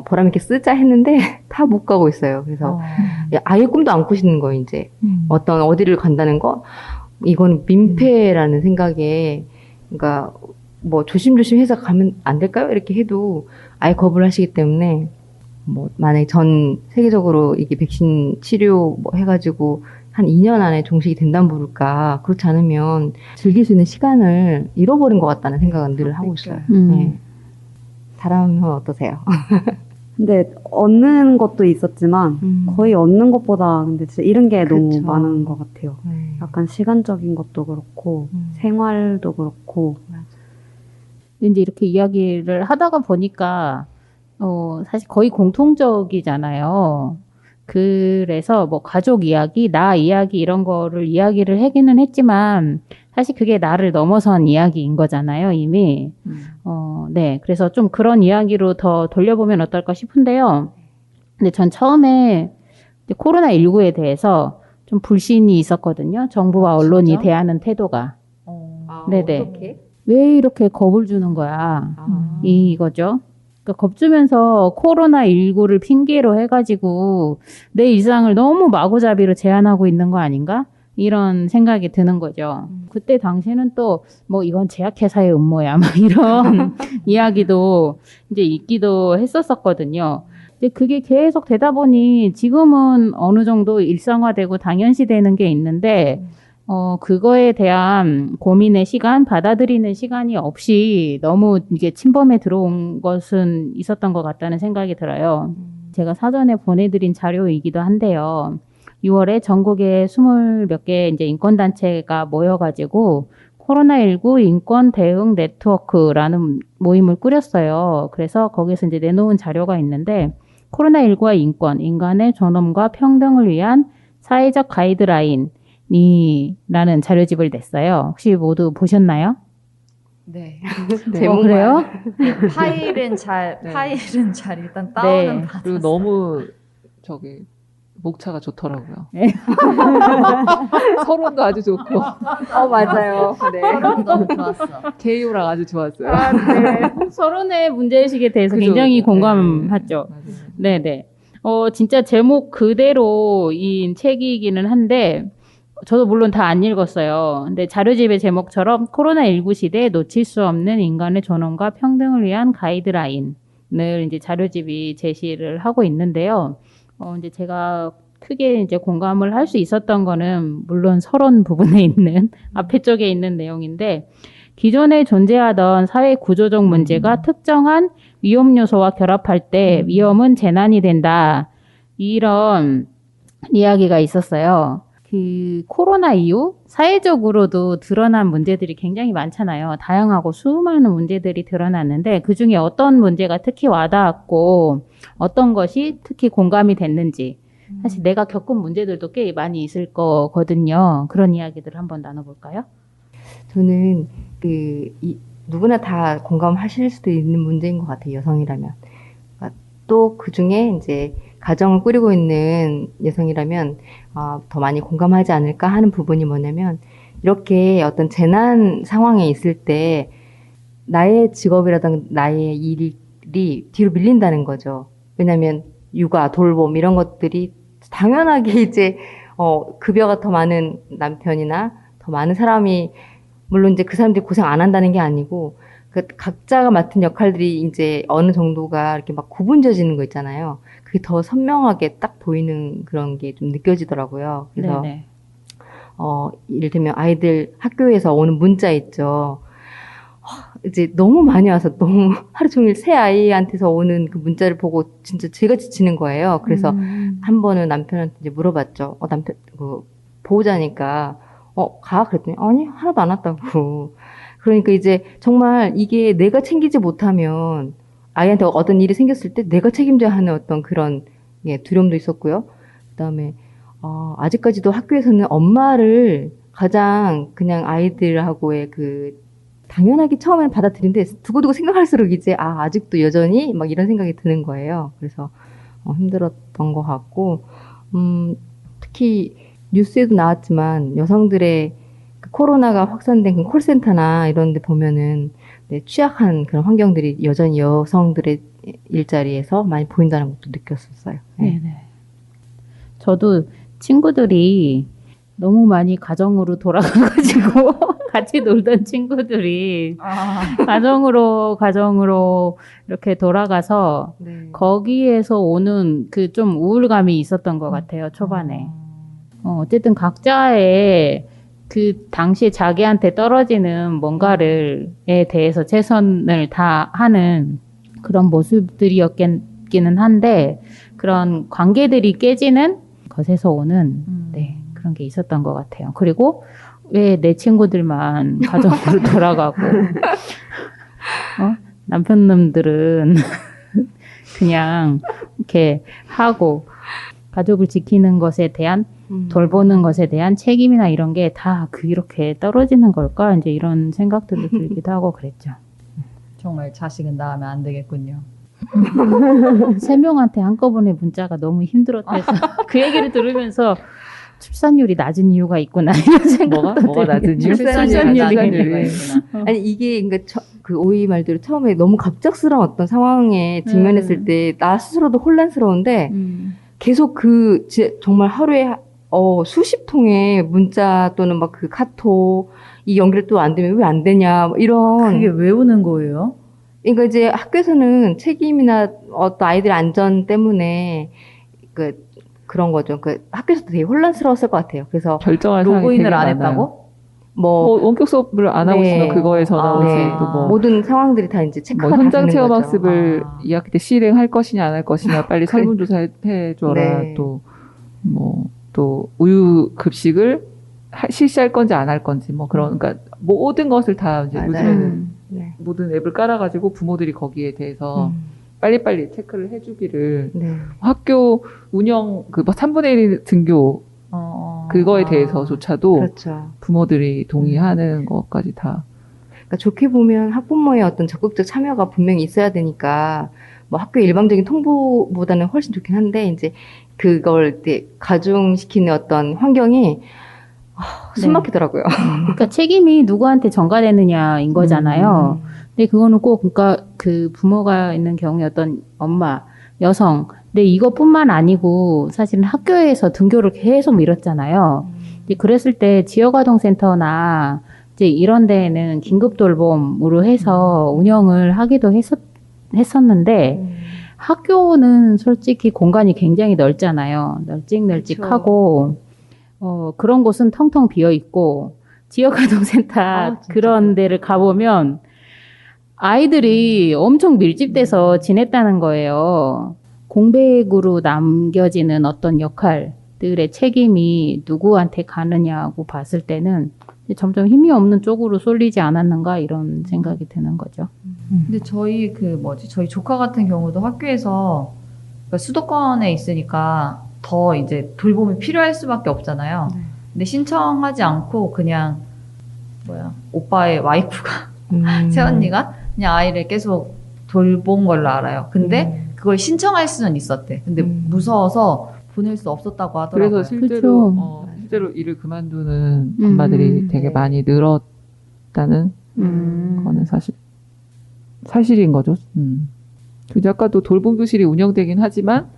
보람 있게 쓰자 했는데 다 못 가고 있어요. 그래서 아예 꿈도 안 꾸시는 거예요. 이제 어디를 간다는 거 이건 민폐라는 생각에 그러니까 뭐 조심조심 해서 가면 안 될까요? 이렇게 해도 아예 거부를 하시기 때문에 뭐 만약에 전 세계적으로 이게 백신 치료 뭐 해가지고 한 2년 안에 종식이 된다면 모를까. 그렇지 않으면 즐길 수 있는 시간을 잃어버린 것 같다는 생각은 늘 하고 있어요. 네. 다람은 어떠세요? 근데 얻는 것도 있었지만 거의 얻는 것보다 근데 진짜 잃은 게 너무 그렇죠. 많은 것 같아요. 약간 시간적인 것도 그렇고 생활도 그렇고. 이제 이렇게 이야기를 하다가 보니까 사실 거의 공통적이잖아요. 그래서 뭐 가족 이야기, 나 이야기 이런 거를 이야기를 하기는 했지만 사실 그게 나를 넘어선 이야기인 거잖아요, 이미. 네. 그래서 좀 그런 이야기로 더 돌려보면 어떨까 싶은데요. 근데 전 처음에 코로나19에 대해서 좀 불신이 있었거든요. 정부와 언론이 진짜? 대하는 태도가. 네네. 어떻게? 왜 이렇게 겁을 주는 거야? 이거죠. 그러니까 겁주면서 코로나19를 핑계로 해가지고 내 일상을 너무 마구잡이로 제한하고 있는 거 아닌가? 이런 생각이 드는 거죠. 그때 당시에는 또 뭐 이건 제약회사의 음모야 막 이런 이야기도 이제 있기도 했었거든요. 근데 그게 계속 되다 보니 지금은 어느 정도 일상화되고 당연시되는 게 있는데 그거에 대한 고민의 시간, 받아들이는 시간이 없이 너무 이게 침범에 들어온 것은 있었던 것 같다는 생각이 들어요. 제가 사전에 보내드린 자료이기도 한데요. 6월에 전국에 20몇 개 이제 인권단체가 모여가지고 코로나19 인권 대응 네트워크라는 모임을 꾸렸어요. 그래서 거기서 이제 내놓은 자료가 있는데 코로나19와 인권, 인간의 존엄과 평등을 위한 사회적 가이드라인 라는 자료집을 냈어요. 혹시 모두 보셨나요? 네. 그래요? 파일은 잘 일단 다운은 받았어요. 그리고 너무 목차가 좋더라고요. 네. 서론도 아주 좋고 맞아요. 네. 너무 좋았어. 개요랑 아주 좋았어요. 네. 서론의 문제의식에 대해서 그죠? 굉장히 공감하죠. 네. 네네. 진짜 제목 그대로인 책이기는 한데 저도 물론 다 안 읽었어요. 근데 자료집의 제목처럼 코로나19 시대에 놓칠 수 없는 인간의 존엄과 평등을 위한 가이드라인을 이제 자료집이 제시를 하고 있는데요. 이제 제가 크게 이제 공감을 할 수 있었던 거는 물론 서론 부분에 있는 앞에 쪽에 있는 내용인데 기존에 존재하던 사회 구조적 문제가 특정한 위험 요소와 결합할 때 위험은 재난이 된다. 이런 이야기가 있었어요. 코로나 이후 사회적으로도 드러난 문제들이 굉장히 많잖아요. 다양하고 수많은 문제들이 드러났는데 그중에 어떤 문제가 특히 와닿았고 어떤 것이 특히 공감이 됐는지 사실 내가 겪은 문제들도 꽤 많이 있을 거거든요. 그런 이야기들을 한번 나눠볼까요? 저는 누구나 다 공감하실 수도 있는 문제인 것 같아요. 여성이라면. 또 그중에 이제 가정을 꾸리고 있는 여성이라면 더 많이 공감하지 않을까 하는 부분이 뭐냐면 이렇게 어떤 재난 상황에 있을 때 나의 직업이라든가 나의 일이 뒤로 밀린다는 거죠. 왜냐하면 육아, 돌봄 이런 것들이 당연하게 이제 급여가 더 많은 남편이나 더 많은 사람이 물론 이제 그 사람들이 고생 안 한다는 게 아니고 그 각자가 맡은 역할들이 이제 어느 정도가 이렇게 막 구분져지는 거 있잖아요. 그게 더 선명하게 딱 보이는 그런 게 좀 느껴지더라고요. 그래서 네네. 이를테면 아이들 학교에서 오는 문자 있죠. 이제 너무 많이 와서 너무 하루 종일 새 아이한테서 오는 그 문자를 보고 진짜 제가 지치는 거예요. 그래서 한 번은 남편한테 이제 물어봤죠. 남편, 보호자니까, 가? 그랬더니, 아니, 하나도 안 왔다고. 그러니까 이제 정말 이게 내가 챙기지 못하면 아이한테 어떤 일이 생겼을 때 내가 책임져야 하는 어떤 그런 두려움도 있었고요. 그 다음에, 아직까지도 학교에서는 엄마를 가장 그냥 아이들하고의 당연하게 처음에는 받아들이는데 두고두고 생각할수록 이제 아직도 여전히 막 이런 생각이 드는 거예요. 그래서 힘들었던 것 같고 특히 뉴스에도 나왔지만 여성들의 코로나가 확산된 그 콜센터나 이런 데 보면은 취약한 그런 환경들이 여전히 여성들의 일자리에서 많이 보인다는 것도 느꼈었어요. 네. 네네. 저도 친구들이 너무 많이 가정으로 돌아가가지고 같이 놀던 친구들이 가정으로 이렇게 돌아가서 네. 거기에서 오는 그 좀 우울감이 있었던 것 같아요, 초반에. 어쨌든 각자의 그 당시에 자기한테 떨어지는 뭔가를에 대해서 최선을 다하는 그런 모습들이었기는 한데 그런 관계들이 깨지는 것에서 오는 그런 게 있었던 것 같아요. 그리고 왜 내 친구들만 가정으로 돌아가고 남편놈들은 그냥 이렇게 하고 가족을 지키는 것에 대한 돌보는 것에 대한 책임이나 이런 게 다 이렇게 떨어지는 걸까? 이제 이런 생각들도 들기도 하고 그랬죠. 정말 자식은 낳으면 안 되겠군요. 3명한테 한꺼번에 문자가 너무 힘들었다 해서 그 얘기를 들으면서 출산율이 낮은 이유가 있구나 이런 생각도 뭐가 낮은 이유? 출산율이 아니 이게 그러니까 그 오이 말대로 처음에 너무 갑작스러운 어떤 상황에 직면했을 때 나 스스로도 혼란스러운데 계속 정말 하루에 수십 통의 문자 또는 막 그 카톡 이 연결 또 안 되면 왜 안 되냐 뭐 이런 그게 왜 오는 거예요? 그러니까 이제 학교에서는 책임이나 어떤 아이들 안전 때문에 그런 거죠. 학교에서도 되게 혼란스러웠을 것 같아요. 그래서 결정할 사항이 되게 로그인을 안 많아요. 했다고? 뭐 원격 수업을 안 하고 네. 있으면 그거에 전화 오지. 네. 또 뭐 모든 상황들이 다 이제 체크가 다 현장 되는 체험 거죠. 학습을 2학기 때 실행할 것이냐 안 할 것이냐 빨리 설문조사 해줘라. 네. 또 우유 급식을 실시할 건지 안 할 건지 그러니까 모든 것을 다 이제 맞아요. 요즘에는 네. 모든 앱을 깔아가지고 부모들이 거기에 대해서 빨리빨리 체크를 해주기를 네. 학교 운영 3분의 1 등교 그거에 대해서조차도 그렇죠. 부모들이 동의하는 것까지 다. 그러니까 좋게 보면 학부모의 어떤 적극적 참여가 분명히 있어야 되니까 뭐 학교 일방적인 통보보다는 훨씬 좋긴 한데 이제 그걸 이제 가중시키는 어떤 환경이 숨 막히더라고요. 그러니까 책임이 누구한테 전가되느냐인 거잖아요. 근데 그거는 꼭 그러니까 그 부모가 있는 경우에 어떤 엄마, 여성 근데 이것뿐만 아니고 사실은 학교에서 등교를 계속 미뤘잖아요. 이제 그랬을 때 지역아동센터나 이제 이런 데에는 긴급 돌봄으로 해서 운영을 하기도 했었는데 학교는 솔직히 공간이 굉장히 넓잖아요. 널찍널찍하고 그런 곳은 텅텅 비어 있고 지역아동센터 그런 데를 가보면 아이들이 엄청 밀집돼서 지냈다는 거예요. 공백으로 남겨지는 어떤 역할들의 책임이 누구한테 가느냐고 봤을 때는 점점 힘이 없는 쪽으로 쏠리지 않았는가 이런 생각이 드는 거죠. 근데 저희 저희 조카 같은 경우도 학교에서 그러니까 수도권에 있으니까 더 이제 돌봄이 필요할 수밖에 없잖아요. 근데 신청하지 않고 그냥 오빠의 와이프가 새언니가 그냥 아이를 계속 돌본 걸로 알아요. 근데 그걸 신청할 수는 있었대. 근데 무서워서 보낼 수 없었다고 하더라고요. 그래서 실제로 일을 그만두는 엄마들이 되게 많이 늘었다는 거는 사실인 거죠. 그리고 아까도 돌봄 교실이 운영되긴 하지만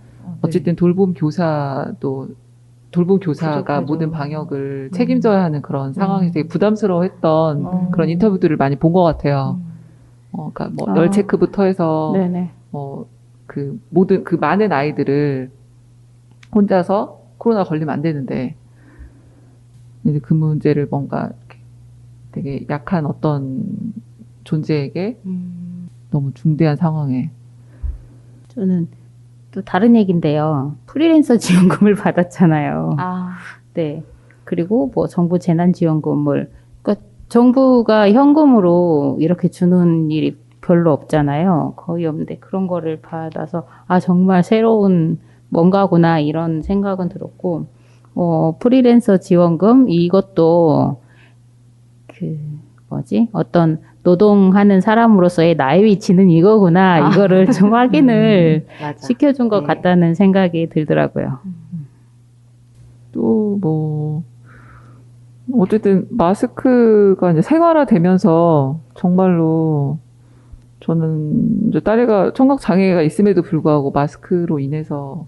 어쨌든 돌봄 교사가 부족하죠. 모든 방역을 책임져야 하는 그런 상황이 되게 부담스러워했던 그런 인터뷰들을 많이 본 것 같아요. 그러니까 뭐 아. 열 체크부터 해서 네네. 그 모든 그 많은 아이들을 혼자서 코로나 걸리면 안 되는데 이제 그 문제를 뭔가 이렇게 되게 약한 어떤 존재에게 너무 중대한 상황에 저는 또 다른 얘기인데요. 프리랜서 지원금을 받았잖아요. 아, 네. 그리고 뭐 정부 재난지원금을, 그러니까 정부가 현금으로 이렇게 주는 일이 별로 없잖아요. 거의 없는데 그런 거를 받아서 아, 정말 새로운 뭔가구나 이런 생각은 들었고, 프리랜서 지원금 이것도 그 뭐지? 어떤 노동하는 사람으로서의 나의 위치는 이거구나. 이거를 좀 확인을 맞아. 시켜준 것 네. 같다는 생각이 들더라고요. 또 뭐 어쨌든 마스크가 이제 생활화되면서 정말로 저는 이제 딸애가 청각 장애가 있음에도 불구하고 마스크로 인해서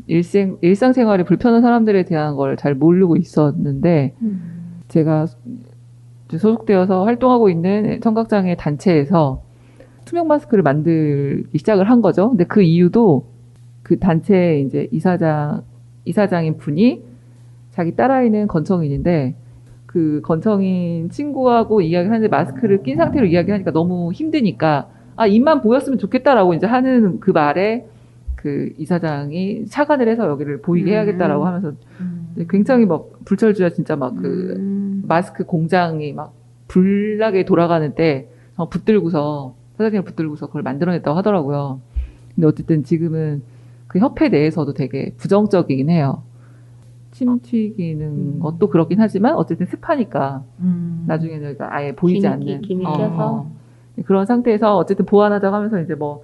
일상생활이 불편한 사람들에 대한 걸 잘 모르고 있었는데 제가 이제 소속되어서 활동하고 있는 청각장애 단체에서 투명 마스크를 만들기 시작을 한 거죠. 근데 그 이유도 그 단체 이제 이사장인 분이 자기 딸아이는 건청인인데 그 건청인 친구하고 이야기를 하는데 마스크를 낀 상태로 이야기하니까 너무 힘드니까 아, 입만 보였으면 좋겠다라고 이제 하는 그 말에 그 이사장이 착안을 해서 여기를 보이게 해야겠다라고 하면서 굉장히 막 불철주야 진짜 막 그 마스크 공장이 막 불나게 돌아가는 때 붙들고서 사장님을 붙들고서 그걸 만들어냈다고 하더라고요. 근데 어쨌든 지금은 그 협회 내에서도 되게 부정적이긴 해요. 침 튀기는 것도 그렇긴 하지만 어쨌든 습하니까 나중에는 아예 보이지 않는 김이 껴서 그런 상태에서 어쨌든 보완하자고 하면서 이제 뭐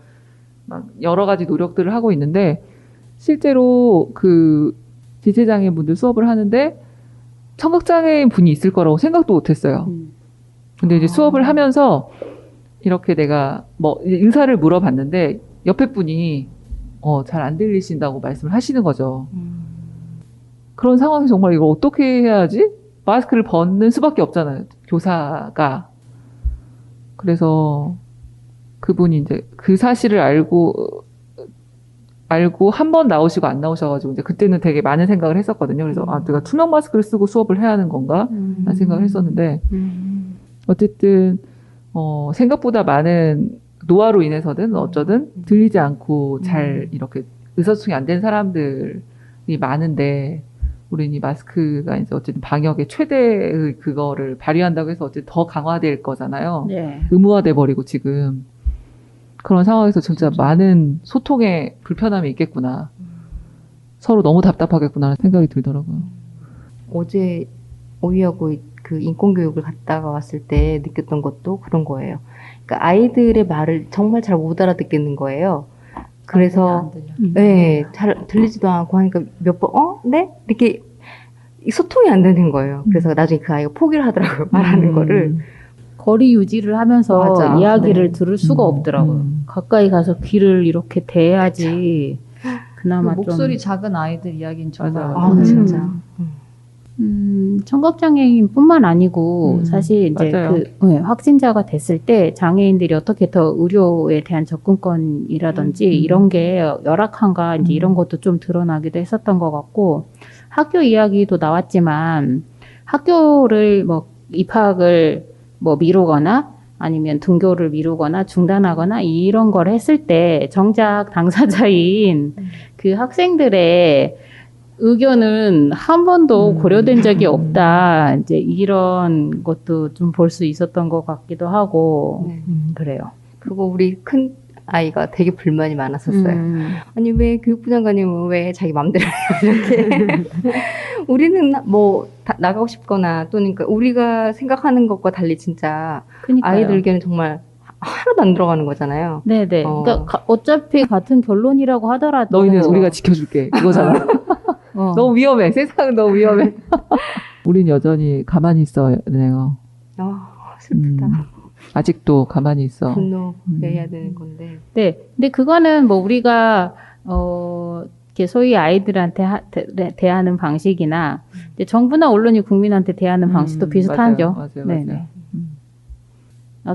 막 여러 가지 노력들을 하고 있는데 실제로 그 지체장애인 분들 수업을 하는데 청각장애인 분이 있을 거라고 생각도 못했어요. 근데 이제 수업을 하면서 이렇게 내가 뭐 의사를 물어봤는데 옆에 분이 잘 안 들리신다고 말씀을 하시는 거죠. 그런 상황에서 정말 이거 어떻게 해야지? 마스크를 벗는 수밖에 없잖아요. 교사가. 그래서 그분이 이제 그 사실을 알고 한 번 나오시고 안 나오셔가지고 이제 그때는 되게 많은 생각을 했었거든요. 그래서 아, 내가 투명 마스크를 쓰고 수업을 해야 하는 건가? 라는 생각을 했었는데 어쨌든 생각보다 많은 노화로 인해서든 어쩌든 들리지 않고 잘 이렇게 의사소통이 안 된 사람들이 많은데 우리는 이 마스크가 이제 어쨌든 방역의 최대의 그거를 발휘한다고 해서 어쨌든 더 강화될 거잖아요. 네. 의무화돼 버리고 지금 그런 상황에서 진짜 많은 소통에 불편함이 있겠구나. 서로 너무 답답하겠구나 생각이 들더라고요. 어제 오이하고 그 인권교육을 갔다가 왔을 때 느꼈던 것도 그런 거예요. 그러니까 아이들의 말을 정말 잘 못 알아듣겠는 거예요. 그래서 네, 잘 들리지도 않고 하니까 몇 번, 네? 이렇게 소통이 안 되는 거예요. 그래서 나중에 그 아이가 포기를 하더라고요. 말하는 거를. 거리 유지를 하면서 맞아. 이야기를 네. 들을 수가 없더라고요. 가까이 가서 귀를 이렇게 대야지 그나마 그 목소리 좀. 작은 아이들 이야기는 정말 맞아. 아, 진짜. 청각장애인뿐만 아니고 사실 이제 맞아요. 확진자가 됐을 때 장애인들이 어떻게 더 의료에 대한 접근권이라든지 이런 게 열악한가 이제 이런 것도 좀 드러나기도 했었던 것 같고 학교 이야기도 나왔지만 학교를 뭐 입학을 뭐 미루거나 아니면 등교를 미루거나 중단하거나 이런 걸 했을 때 정작 당사자인 그 학생들의 의견은 한 번도 고려된 적이 없다. 이제 이런 것도 좀 볼 수 있었던 것 같기도 하고, 네. 그래요. 그거 우리 큰 아이가 되게 불만이 많았었어요. 아니, 왜 교육부 장관님은 왜 자기 맘대로 이렇게. 우리는 뭐 나가고 싶거나 또는 그러니까 우리가 생각하는 것과 달리 진짜 그러니까요. 아이들 의견은 정말 하나도 안 들어가는 거잖아요. 네네. 그러니까 어차피 같은 결론이라고 하더라도 너희는 우리가 지켜줄게. 그거잖아. 너무 위험해. 세상은 너무 위험해. 우린 여전히 가만히 있어야 돼요. 슬프다. 아직도 가만히 있어. 분노해야 되는 건데. 네. 근데 그거는 뭐 우리가 이렇게 소위 아이들한테 대하는 방식이나 이제 정부나 언론이 국민한테 대하는 방식도 비슷하죠. 맞아요. 네네.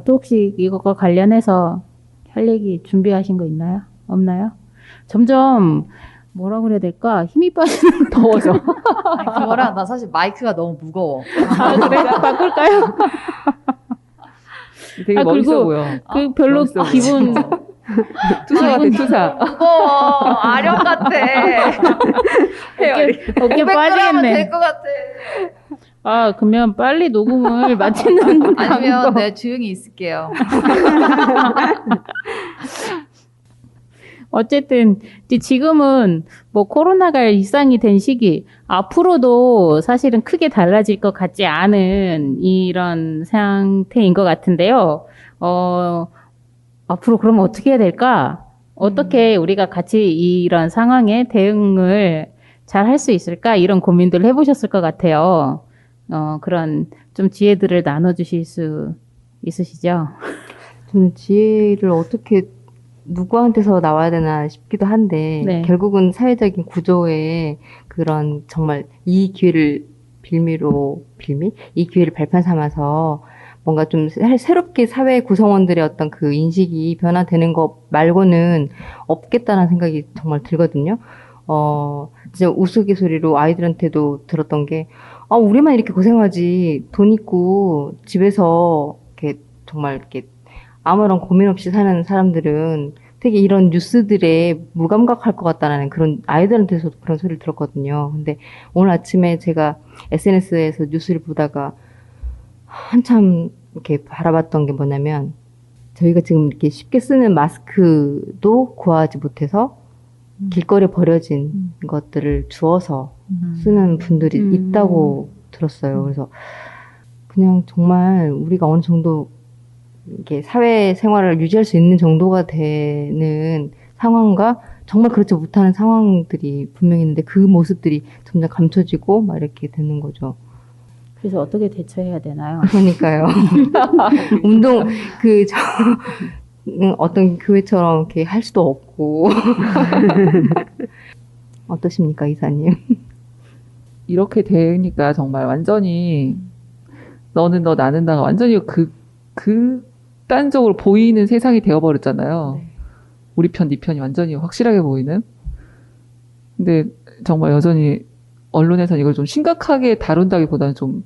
또 혹시 이것과 관련해서 할 얘기 준비하신 거 있나요? 없나요? 점점 뭐라 그래야 될까? 힘이 빠지는 더워져. 아니, 그거랑 나 사실 마이크가 너무 무거워. 그래? 바꿀까요? 되게 아, 멋있어 그리고 보여. 그 별로 멋있어 보여. 기분 투사 같아, 투사. 무거워. 아령 같아. 어깨 빠지겠네. 될것 같아. 아, 그러면 빨리 녹음을 마치는 아니면 방법. 네, 조용히 있을게요. 어쨌든 이제 지금은 뭐 코로나가 일상이 된 시기, 앞으로도 사실은 크게 달라질 것 같지 않은 이런 상태인 것 같은데요. 앞으로 그러면 어떻게 해야 될까? 어떻게 우리가 같이 이런 상황에 대응을 잘 할 수 있을까? 이런 고민들을 해보셨을 것 같아요. 그런 좀 지혜들을 나눠주실 수 있으시죠? 저는 지혜를 어떻게 누구한테서 나와야 되나 싶기도 한데 네. 결국은 사회적인 구조에 그런 정말 이 기회를 이 기회를 발판 삼아서 뭔가 좀 새롭게 사회 구성원들의 어떤 그 인식이 변화되는 것 말고는 없겠다는 생각이 정말 들거든요. 진짜 우스갯소리로 아이들한테도 들었던 게, 우리만 이렇게 고생하지, 돈 있고 집에서 이렇게 정말 이렇게 아무런 고민 없이 사는 사람들은 되게 이런 뉴스들에 무감각할 것 같다는 그런 아이들한테서도 그런 소리를 들었거든요. 근데 오늘 아침에 제가 SNS에서 뉴스를 보다가 한참 이렇게 바라봤던 게 뭐냐면 저희가 지금 이렇게 쉽게 쓰는 마스크도 구하지 못해서 길거리에 버려진 것들을 주워서 쓰는 분들이 있다고 들었어요. 그래서 그냥 정말 우리가 어느 정도 이렇게 사회 생활을 유지할 수 있는 정도가 되는 상황과 정말 그렇지 못하는 상황들이 분명히 있는데 그 모습들이 점점 감춰지고 막 이렇게 되는 거죠. 그래서 어떻게 대처해야 되나요? 그러니까요. 어떤 교회처럼 이렇게 할 수도 없고. 어떠십니까, 이사님? 이렇게 되니까 정말 완전히 너는 너 나는 나가 완전히 극단적으로 보이는 세상이 되어버렸잖아요. 네. 우리 편, 네 편이 완전히 확실하게 보이는. 근데 정말 여전히 언론에서는 이걸 좀 심각하게 다룬다기보다는 좀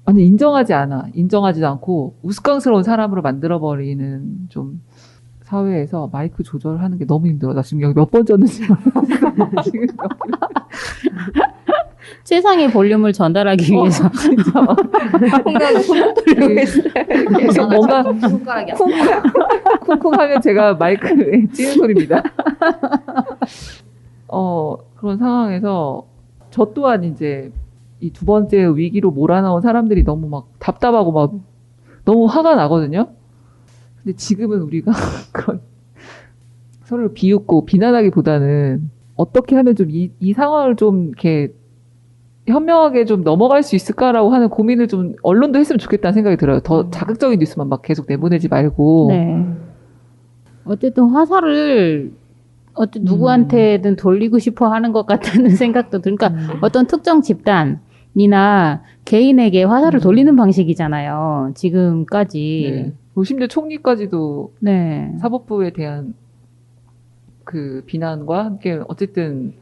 완전 인정하지도 않고 우스꽝스러운 사람으로 만들어버리는 좀 사회에서 마이크 조절하는 게 너무 힘들어. 나 지금 여기 몇 번 졌는지 몰랐어. 지금 세상의 볼륨을 전달하기 위해서. 혼자서 손목 돌리고 있어요. 계속 뭔가 손가락이 쿵쿵 하면 제가 마이크에 찌는 소리입니다. 그런 상황에서 저 또한 이제 이 두 번째 위기로 몰아넣은 사람들이 너무 막 답답하고 막 너무 화가 나거든요. 근데 지금은 우리가 그런 서로를 비웃고 비난하기보다는 어떻게 하면 좀 이 상황을 좀 이렇게 현명하게 좀 넘어갈 수 있을까라고 하는 고민을 좀 언론도 했으면 좋겠다는 생각이 들어요. 더 자극적인 뉴스만 막 계속 내보내지 말고. 네. 어쨌든 화살을 누구한테든 돌리고 싶어 하는 것 같다는 생각도 드니까 어떤 특정 집단이나 개인에게 화살을 돌리는 방식이잖아요. 지금까지. 네. 그리고 심지어 총리까지도 네. 사법부에 대한 그 비난과 함께 어쨌든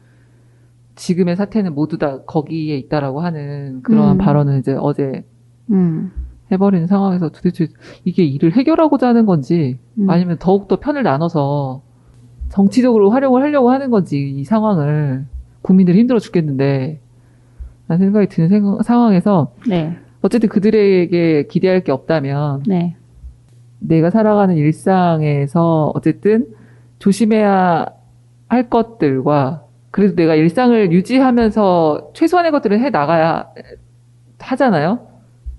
지금의 사태는 모두 다 거기에 있다라고 하는 그러한 발언을 이제 어제 해버리는 상황에서 도대체 이게 일을 해결하고자 하는 건지 아니면 더욱더 편을 나눠서 정치적으로 활용을 하려고 하는 건지 이 상황을 국민들이 힘들어 죽겠는데 라는 생각이 드는 상황에서 네. 어쨌든 그들에게 기대할 게 없다면 네. 내가 살아가는 일상에서 어쨌든 조심해야 할 것들과 그래도 내가 일상을 유지하면서 최소한의 것들을 해 나가야 하잖아요.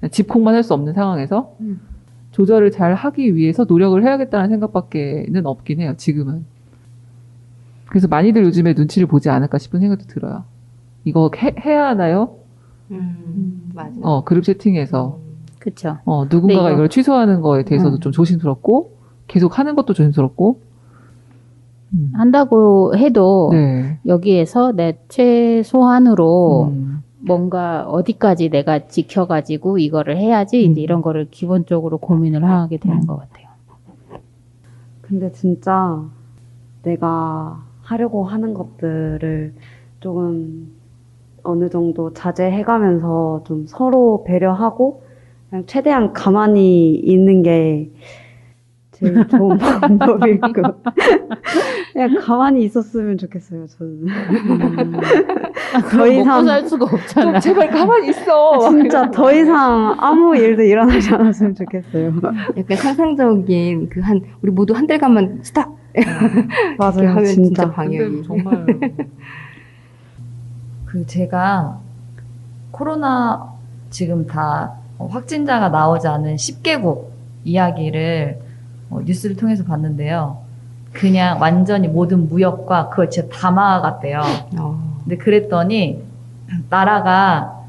집콕만 할 수 없는 상황에서 조절을 잘 하기 위해서 노력을 해야겠다는 생각밖에는 없긴 해요. 지금은. 그래서 많이들 요즘에 눈치를 보지 않을까 싶은 생각도 들어요. 이거 해야 하나요? 맞아. 그룹 채팅에서 그쵸. 누군가가 네, 이걸 취소하는 거에 대해서도 좀 조심스럽고 계속 하는 것도 조심스럽고 한다고 해도 네. 여기에서 내 최소한으로 뭔가 어디까지 내가 지켜가지고 이거를 해야지 이제 이런 거를 기본적으로 고민을 하게 되는 것 같아요. 근데 진짜 내가 하려고 하는 것들을 조금 어느 정도 자제해가면서 좀 서로 배려하고 그냥 최대한 가만히 있는 게 제일 좋은 방법이고 그냥 가만히 있었으면 좋겠어요. 저는 더 이상 먹고 살 수가 없잖아. 제발 가만히 있어. 진짜 더 이상 아무 일도 일어나지 않았으면 좋겠어요. 약간 상상적인 우리 모두 한 달간만 스탑! 이렇게 맞아요, 하면 진짜 진짜. 방역이. 근데 정말 그 제가 코로나 지금 다 확진자가 나오지 않은 10개국 이야기를 뉴스를 통해서 봤는데요. 그냥 완전히 모든 무역과 그걸 진짜 다 막았대요. 근데 그랬더니 나라가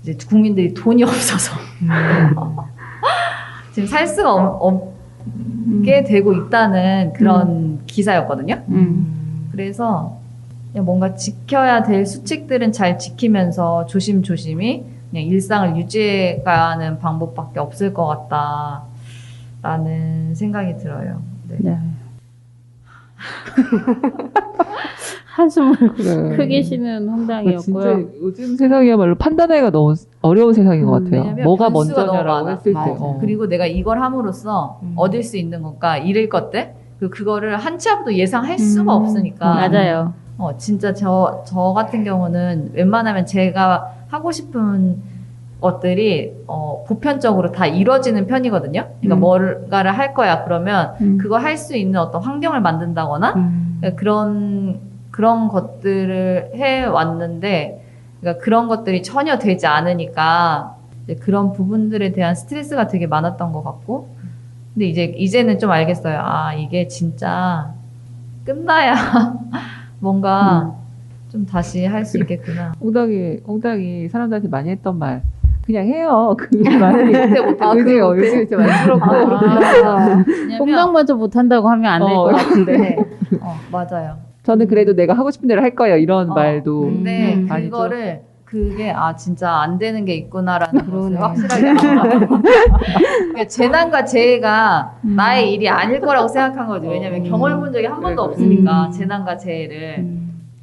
이제 국민들이 돈이 없어서 지금 살 수가 없게 되고 있다는 그런 기사였거든요. 그래서 그냥 뭔가 지켜야 될 수칙들은 잘 지키면서 조심조심히 그냥 일상을 유지해가는 방법밖에 없을 것 같다라는 생각이 들어요. 네. 네. 한숨을 그래. 크게 쉬는 진짜 홍당이었고요. 요즘 세상이야말로 판단하기가 너무 어려운 세상인 것 같아요. 왜냐면 뭐가 변수가 너무 먼저냐라고 많아. 했을 때. 맞아. 그리고 내가 이걸 함으로써 얻을 수 있는 것과 잃을 것들 그리고 그거를 한 치 앞도 예상할 수가 없으니까 맞아요. 진짜 저 같은 경우는 웬만하면 제가 하고 싶은 것들이 보편적으로 다 이루어지는 편이거든요. 그러니까 뭔가를 할 거야 그러면 그거 할 수 있는 어떤 환경을 만든다거나 그런 것들을 해 왔는데 그러니까 그런 것들이 전혀 되지 않으니까 이제 그런 부분들에 대한 스트레스가 되게 많았던 것 같고 근데 이제는 좀 알겠어요. 아 이게 진짜 끝나야 뭔가 좀 다시 할 수 있겠구나. 홍당이 사람들한테 많이 했던 말. 그냥 해요. 그 말이 못해. 요즘 진짜 많이 들었고. 왜냐면 홍당마저 못한다고 하면 안 될 것 같은데. 네. 맞아요. 저는 그래도 내가 하고 싶은 대로 할 거예요. 이런 말도 근데 많이 그거를 그게 진짜 안 되는 게 있구나라는 것을 그러네. 확실하게 알아요. 그러니까 재난과 재해가 나의 일이 아닐 거라고 생각한 거죠. 왜냐면 경험해 본 적이 한 번도 없으니까 재난과 재해를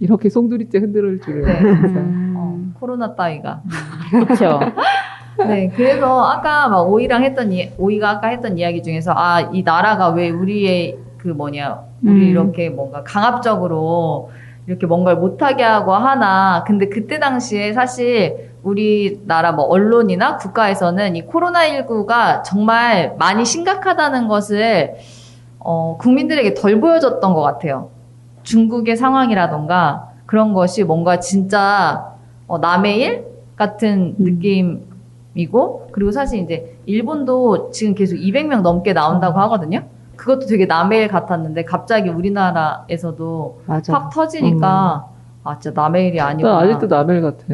이렇게 송두리째 흔들 줄을. 네. 진짜. 코로나 따위가. 그렇죠. 네, 그래서 아까 막 오이가 아까 했던 이야기 중에서 이 나라가 왜 우리의 우리 이렇게 뭔가 강압적으로 이렇게 뭔가를 못하게 하고 하나. 근데 그때 당시에 사실 우리나라 언론이나 국가에서는 이 코로나19가 정말 많이 심각하다는 것을 국민들에게 덜 보여줬던 것 같아요. 중국의 상황이라던가 그런 것이 뭔가 진짜 남의 일 같은 느낌이고 그리고 사실 이제 일본도 지금 계속 200명 넘게 나온다고 하거든요. 그것도 되게 남의 일 같았는데 갑자기 우리나라에서도 맞아. 확 터지니까 진짜 남의 일이 난 아니구나. 아직도 남의 같아.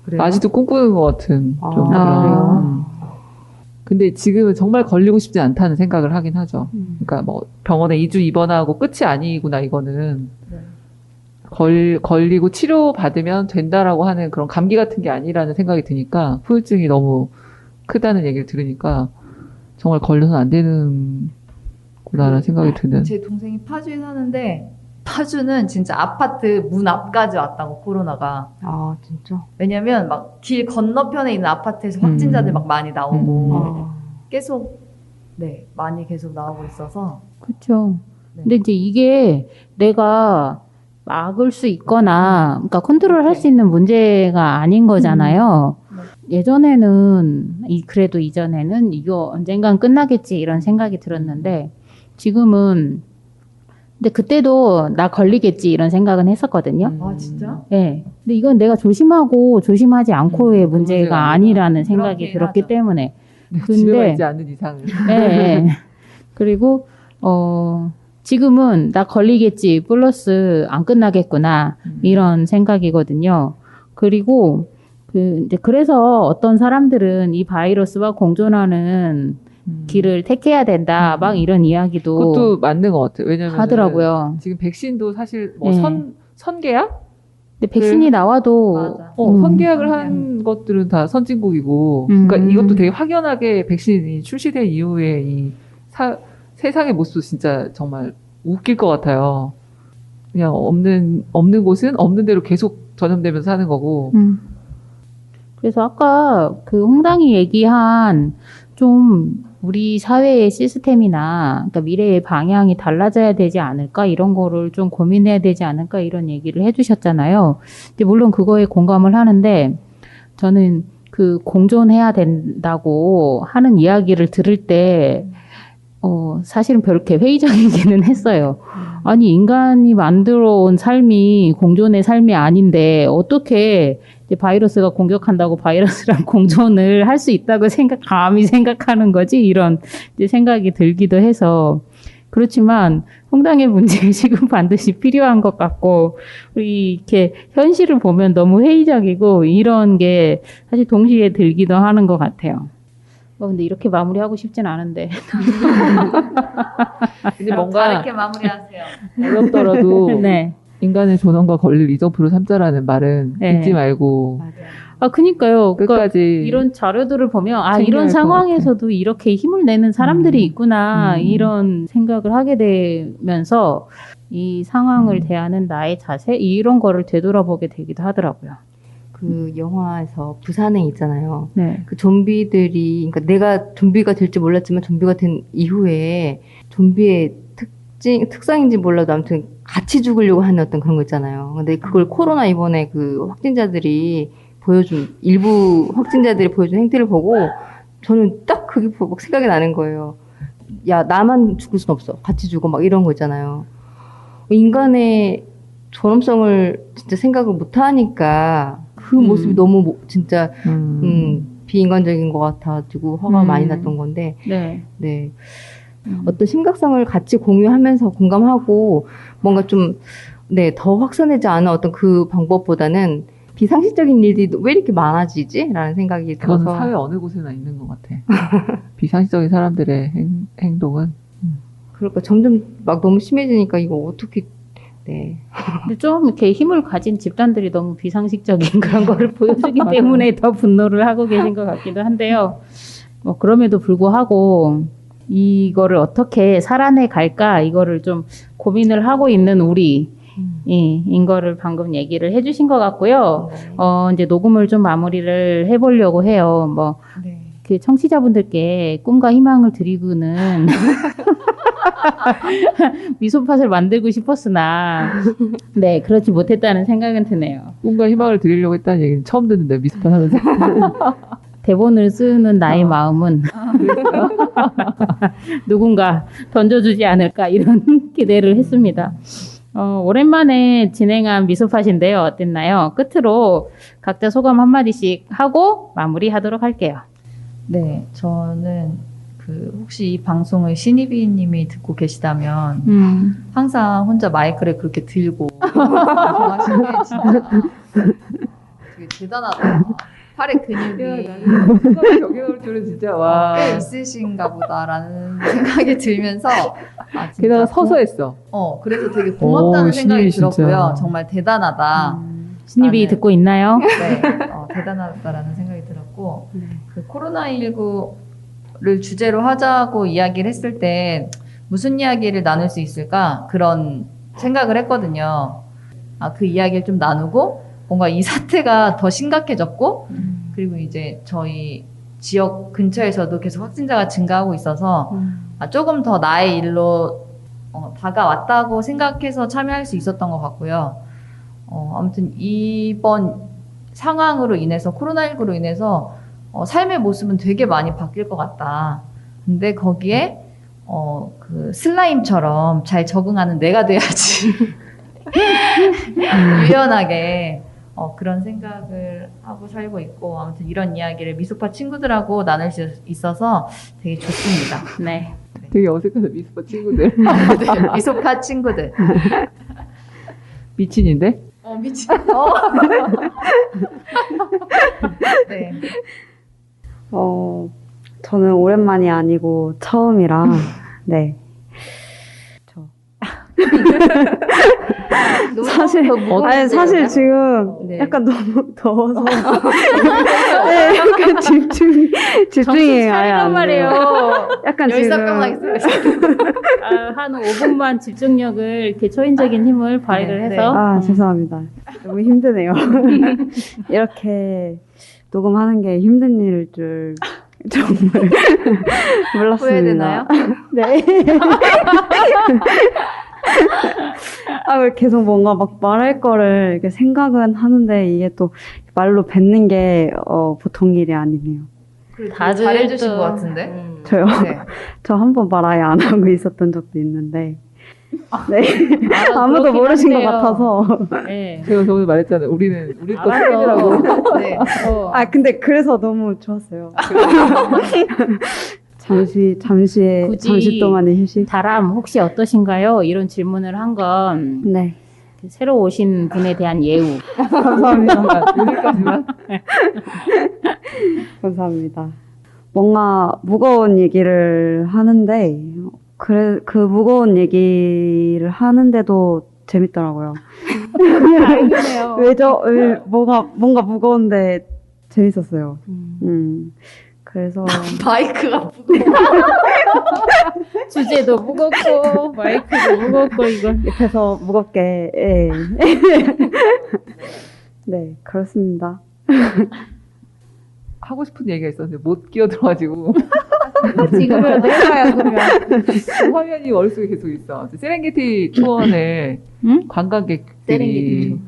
그래요? 아직도 꿈꾸는 것 같은. 좀 그런. 그래요? 근데 지금은 정말 걸리고 싶지 않다는 생각을 하긴 하죠. 그러니까 병원에 2주 입원하고 끝이 아니구나 이거는. 네. 걸리고 치료받으면 된다라고 하는 그런 감기 같은 게 아니라는 생각이 드니까 후유증이 너무 크다는 얘기를 들으니까 정말 걸려서는 안 되는구나라는 생각이 드는. 제 동생이 파주에 사는데 파주는 진짜 아파트 문 앞까지 왔다고 코로나가. 진짜? 왜냐면 막 길 건너편에 있는 아파트에서 확진자들 막 많이 나오고 계속 많이 계속 나오고 있어서 그렇죠. 네. 근데 이제 이게 내가 막을 수 있거나, 그러니까 컨트롤 할 수 있는 문제가 아닌 거잖아요. 예전에는, 그래도 이전에는 이거 언젠간 끝나겠지 이런 생각이 들었는데, 지금은, 근데 그때도 나 걸리겠지 이런 생각은 했었거든요. 진짜? 네. 근데 이건 내가 조심하고 조심하지 않고의 문제가 문제가 아니라는 생각이 그렇긴 들었기 하죠. 때문에. 집에만 근데, 있지 않는 이상은. 네. 그리고, 지금은 나 걸리겠지, 플러스 안 끝나겠구나, 이런 생각이거든요. 그리고, 이제 그래서 어떤 사람들은 이 바이러스와 공존하는 길을 택해야 된다, 막 이런 이야기도 그것도 맞는 것 같아요. 왜냐면 하더라고요. 지금 백신도 사실 네. 선계약? 근데 백신이 나와도 맞아. 선계약을 한 것들은 다 선진국이고, 음. 그러니까 이것도 되게 확연하게 백신이 출시된 이후에 세상의 모습 진짜 정말 웃길 것 같아요. 그냥 없는 곳은 없는 대로 계속 전염되면서 사는 거고. 그래서 아까 그 홍당이 얘기한 좀 우리 사회의 시스템이나 그러니까 미래의 방향이 달라져야 되지 않을까 이런 거를 좀 고민해야 되지 않을까 이런 얘기를 해주셨잖아요. 근데 물론 그거에 공감을 하는데 저는 그 공존해야 된다고 하는 이야기를 들을 때 사실은 그렇게 회의적이기는 했어요. 아니, 인간이 만들어 온 삶이 공존의 삶이 아닌데, 어떻게 이제 바이러스가 공격한다고 바이러스랑 공존을 할 수 있다고 감히 생각하는 거지? 이런 이제 생각이 들기도 해서. 그렇지만, 홍당의 문제의식은 반드시 필요한 것 같고, 우리 이렇게 현실을 보면 너무 회의적이고, 이런 게 사실 동시에 들기도 하는 것 같아요. 근데 이렇게 마무리하고 싶진 않은데. 근데 뭔가 다르게 마무리하세요. 어렵더라도 네. 인간의 존엄과 권리를 이정표로 삼자라는 말은 네. 잊지 말고 맞아요. 그니까요. 그러니까 끝까지 이런 자료들을 보면, 챙겨야 이런 할것 상황에서도 이렇게 힘을 내는 사람들이 있구나, 음. 이런 생각을 하게 되면서, 이 상황을 대하는 나의 자세, 이런 거를 되돌아보게 되기도 하더라고요. 그 영화에서 부산행 있잖아요. 네. 그 좀비들이, 그러니까 내가 좀비가 될지 몰랐지만 좀비가 된 이후에 좀비의 특성인지 몰라도 아무튼 같이 죽으려고 하는 어떤 그런 거 있잖아요. 근데 그걸 코로나 이번에 그 일부 확진자들이 보여준 행태를 보고 저는 딱 그게 막 생각이 나는 거예요. 야, 나만 죽을 순 없어. 같이 죽어. 막 이런 거 있잖아요. 인간의 존엄성을 진짜 생각을 못 하니까 그 모습이 너무 진짜 비인간적인 것 같아가지고 화가 많이 났던 건데, 네. 네. 어떤 심각성을 같이 공유하면서 공감하고 뭔가 좀, 네, 더 확산되지 않은 어떤 그 방법보다는 비상식적인 일들이 왜 이렇게 많아지지? 라는 생각이 그거는 들어서. 사회 어느 곳에나 있는 것 같아. 비상식적인 사람들의 행동은. 그러니까 점점 막 너무 심해지니까 이거 어떻게, 네. 근데 좀 이렇게 힘을 가진 집단들이 너무 비상식적인 그런 거를 보여주기 때문에 더 분노를 하고 계신 것 같기도 한데요. 그럼에도 불구하고 이거를 어떻게 살아내 갈까 이거를 좀 고민을 하고 있는 인 거를 방금 얘기를 해주신 것 같고요. 이제 녹음을 좀 마무리를 해보려고 해요. 네. 그 청취자분들께 꿈과 희망을 드리고는 미소팟을 만들고 싶었으나 네 그렇지 못했다는 생각은 드네요. 꿈과 희망을 드리려고 했다는 얘기는 처음 듣는데 미스판 하면서. 대본을 쓰는 나의 마음은 누군가 던져주지 않을까 이런 기대를 했습니다. 오랜만에 진행한 미소팟인데요. 어땠나요? 끝으로 각자 소감 한마디씩 하고 마무리하도록 할게요. 네, 저는 혹시 이 방송을 신이비님이 듣고 계시다면 항상 혼자 마이크를 그렇게 들고 방송하시는 게 진짜 되게 대단하다. 팔에 근육이 경영을 줄은 진짜 와. 꽤 있으신가 보다라는 생각이 들면서 진짜 게다가 서서 했어. 그래서 되게 고맙다는 생각이 신입이 들었고요. 진짜. 정말 대단하다. 신입이 나는- 듣고 있나요? 네, 대단하다라는 생각이 들었고 그 코로나19를 주제로 하자고 이야기를 했을 때 무슨 이야기를 나눌 수 있을까 그런 생각을 했거든요. 그 이야기를 좀 나누고 뭔가 이 사태가 더 심각해졌고 그리고 이제 저희 지역 근처에서도 계속 확진자가 증가하고 있어서 조금 더 나의 일로 다가왔다고 생각해서 참여할 수 있었던 것 같고요. 아무튼 이번 상황으로 인해서 코로나19로 인해서 삶의 모습은 되게 많이 바뀔 것 같다. 근데 거기에 그 슬라임처럼 잘 적응하는 내가 돼야지. 유연하게 그런 생각을 하고 살고 있고 아무튼 이런 이야기를 미소파 친구들하고 나눌 수 있어서 되게 좋습니다. 네. 되게 어색하다 미스파 친구들. 네, 미소파 친구들. 미친인데? 미친. 네. 저는 오랜만이 아니고 처음이라, 네. 사실 아니 사실 지금 네. 약간 너무 더워서 네, 약간 집중이 아예 안 돼요. 말이에요. 약간 지금 한 5분만 집중력을 이렇게 초인적인 힘을 발휘를 네, 해서 아 죄송합니다. 너무 힘드네요. 이렇게 녹음하는 게 힘든 일일 줄 정말 몰랐습니다. 후회되나요? 네. 아, 왜 계속 뭔가 막 말할 거를 이렇게 생각은 하는데 이게 또 말로 뱉는 게 보통 일이 아니네요. 다들 잘해주신 또- 것 같은데. 저요? 네. 저 한 번 말 아예 안 하고 있었던 적도 있는데 네. 아무도 그렇긴 모르신 것 한데요. 같아서 네. 제가 저번에 말했잖아요. 우리 거 알아서. 책임이라고. 네. 아 근데 그래서 너무 좋았어요. 잠시 굳이 동안의 휴식. 다람 혹시 어떠신가요? 이런 질문을 한 건 네. 새로 오신 분에 대한 예우. 감사합니다. 여기까지만. 감사합니다. 뭔가 무거운 얘기를 하는데, 그 무거운 얘기를 하는데도 재밌더라고요. 다행이네요. 뭔가 무거운데 재밌었어요. 그래서, 마이크가 주제도 무겁고 마이크도 무겁고 이걸 옆에서 무겁게, 예. 네, 그렇습니다. 하고 싶은 얘기가 있었는데 못 끼어들어가지고 지금이라도 해봐야 그러면. 그 화면이 머릿속에 계속 있어. 세렝게티 초원에 응? 관광객들이 세렝게티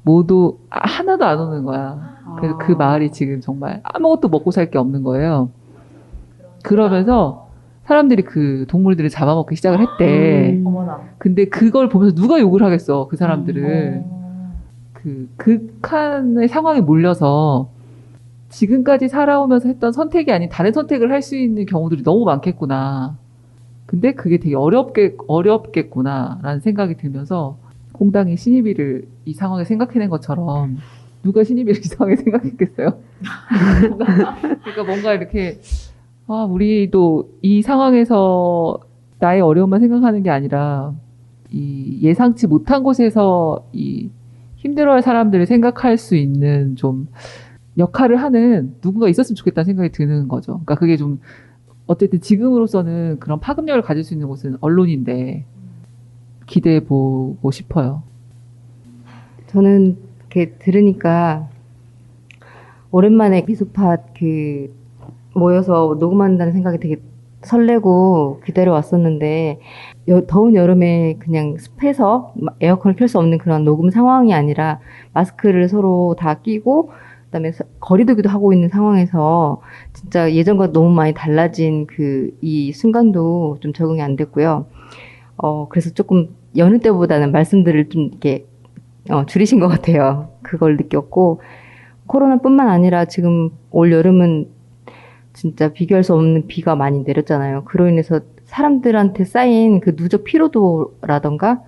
모두 하나도 안 오는 거야. 그래서 그 마을이 지금 정말 아무것도 먹고 살 게 없는 거예요. 그러면서 사람들이 그 동물들을 잡아먹기 시작을 했대. 어머나. 근데 그걸 보면서 누가 욕을 하겠어, 그 사람들을. 그 극한의 상황에 몰려서 지금까지 살아오면서 했던 선택이 아닌 다른 선택을 할 수 있는 경우들이 너무 많겠구나. 근데 그게 되게 어렵겠구나라는 생각이 들면서 공당이 신입이를 이 상황에 생각해낸 것처럼 누가 신입이를 이 상황에 생각했겠어요? 그러니까 뭔가 이렇게 우리도 이 상황에서 나의 어려움만 생각하는 게 아니라 이 예상치 못한 곳에서 이 힘들어할 사람들을 생각할 수 있는 좀 역할을 하는 누군가 있었으면 좋겠다는 생각이 드는 거죠. 그러니까 그게 좀 어쨌든 지금으로서는 그런 파급력을 가질 수 있는 곳은 언론인데 기대해 보고 싶어요. 저는 이렇게 들으니까 오랜만에 미소팟 모여서 녹음한다는 생각이 되게 설레고 기다려 왔었는데 더운 여름에 그냥 습해서 에어컨을 켤 수 없는 그런 녹음 상황이 아니라 마스크를 서로 다 끼고 그다음에 거리두기도 하고 있는 상황에서 진짜 예전과 너무 많이 달라진 이 순간도 좀 적응이 안 됐고요. 그래서 조금 여느 때보다는 말씀들을 좀 이렇게 줄이신 것 같아요. 그걸 느꼈고 코로나뿐만 아니라 지금 올 여름은 진짜 비교할 수 없는 비가 많이 내렸잖아요. 그로 인해서 사람들한테 쌓인 그 누적 피로도라던가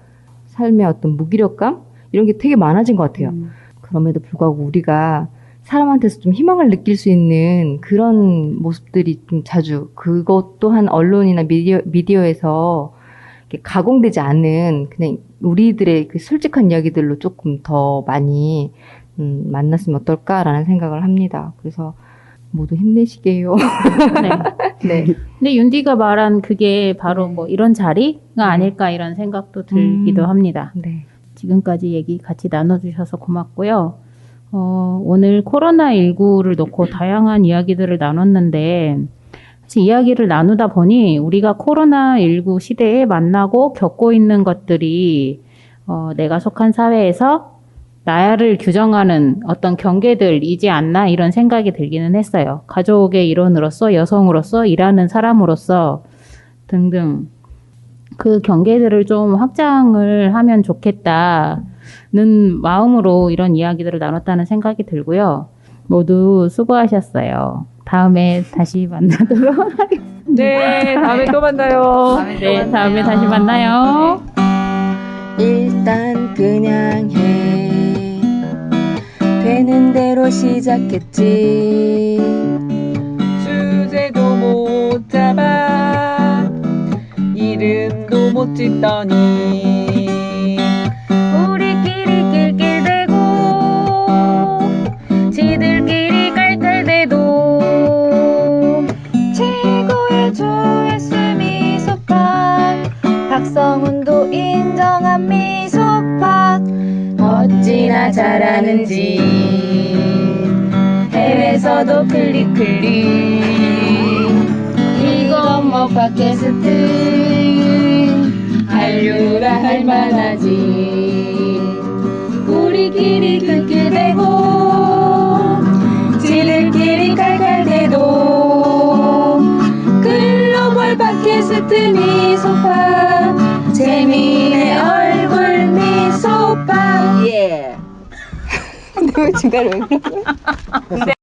삶의 어떤 무기력감 이런 게 되게 많아진 것 같아요. 그럼에도 불구하고 우리가 사람한테서 좀 희망을 느낄 수 있는 그런 모습들이 좀 자주 그것 또한 언론이나 미디어에서 이렇게 가공되지 않은 그냥 우리들의 그 솔직한 이야기들로 조금 더 많이 만났으면 어떨까라는 생각을 합니다. 그래서 모두 힘내시게요. 네. 네. 근데 윤디가 말한 그게 바로 뭐 이런 자리가 아닐까 이런 생각도 들기도 합니다. 네. 지금까지 얘기 같이 나눠주셔서 고맙고요. 오늘 코로나19를 놓고 다양한 이야기들을 나눴는데, 사실 이야기를 나누다 보니 우리가 코로나19 시대에 만나고 겪고 있는 것들이, 내가 속한 사회에서 나를 규정하는 어떤 경계들이지 않나 이런 생각이 들기는 했어요. 가족의 일원으로서, 여성으로서, 일하는 사람으로서 등등. 그 경계들을 좀 확장을 하면 좋겠다는 마음으로 이런 이야기들을 나눴다는 생각이 들고요. 모두 수고하셨어요. 다음에 다시 만나도록 하겠습니다. 네, 다음에 또 만나요. 네, 다음에 다시 만나요. 일단 그냥 해 되는 대로 시작했지 주제도 못 잡아 이름도 못 짓더니 클릭 이건 뭐 팟캐스트 한류라 할만하지 우리끼리 끄끄대고 지들끼리 깔깔대도 글로벌 팟캐스트 미소파 재미의 얼굴 미소파 예. 왜 중간에 왜 그러냐?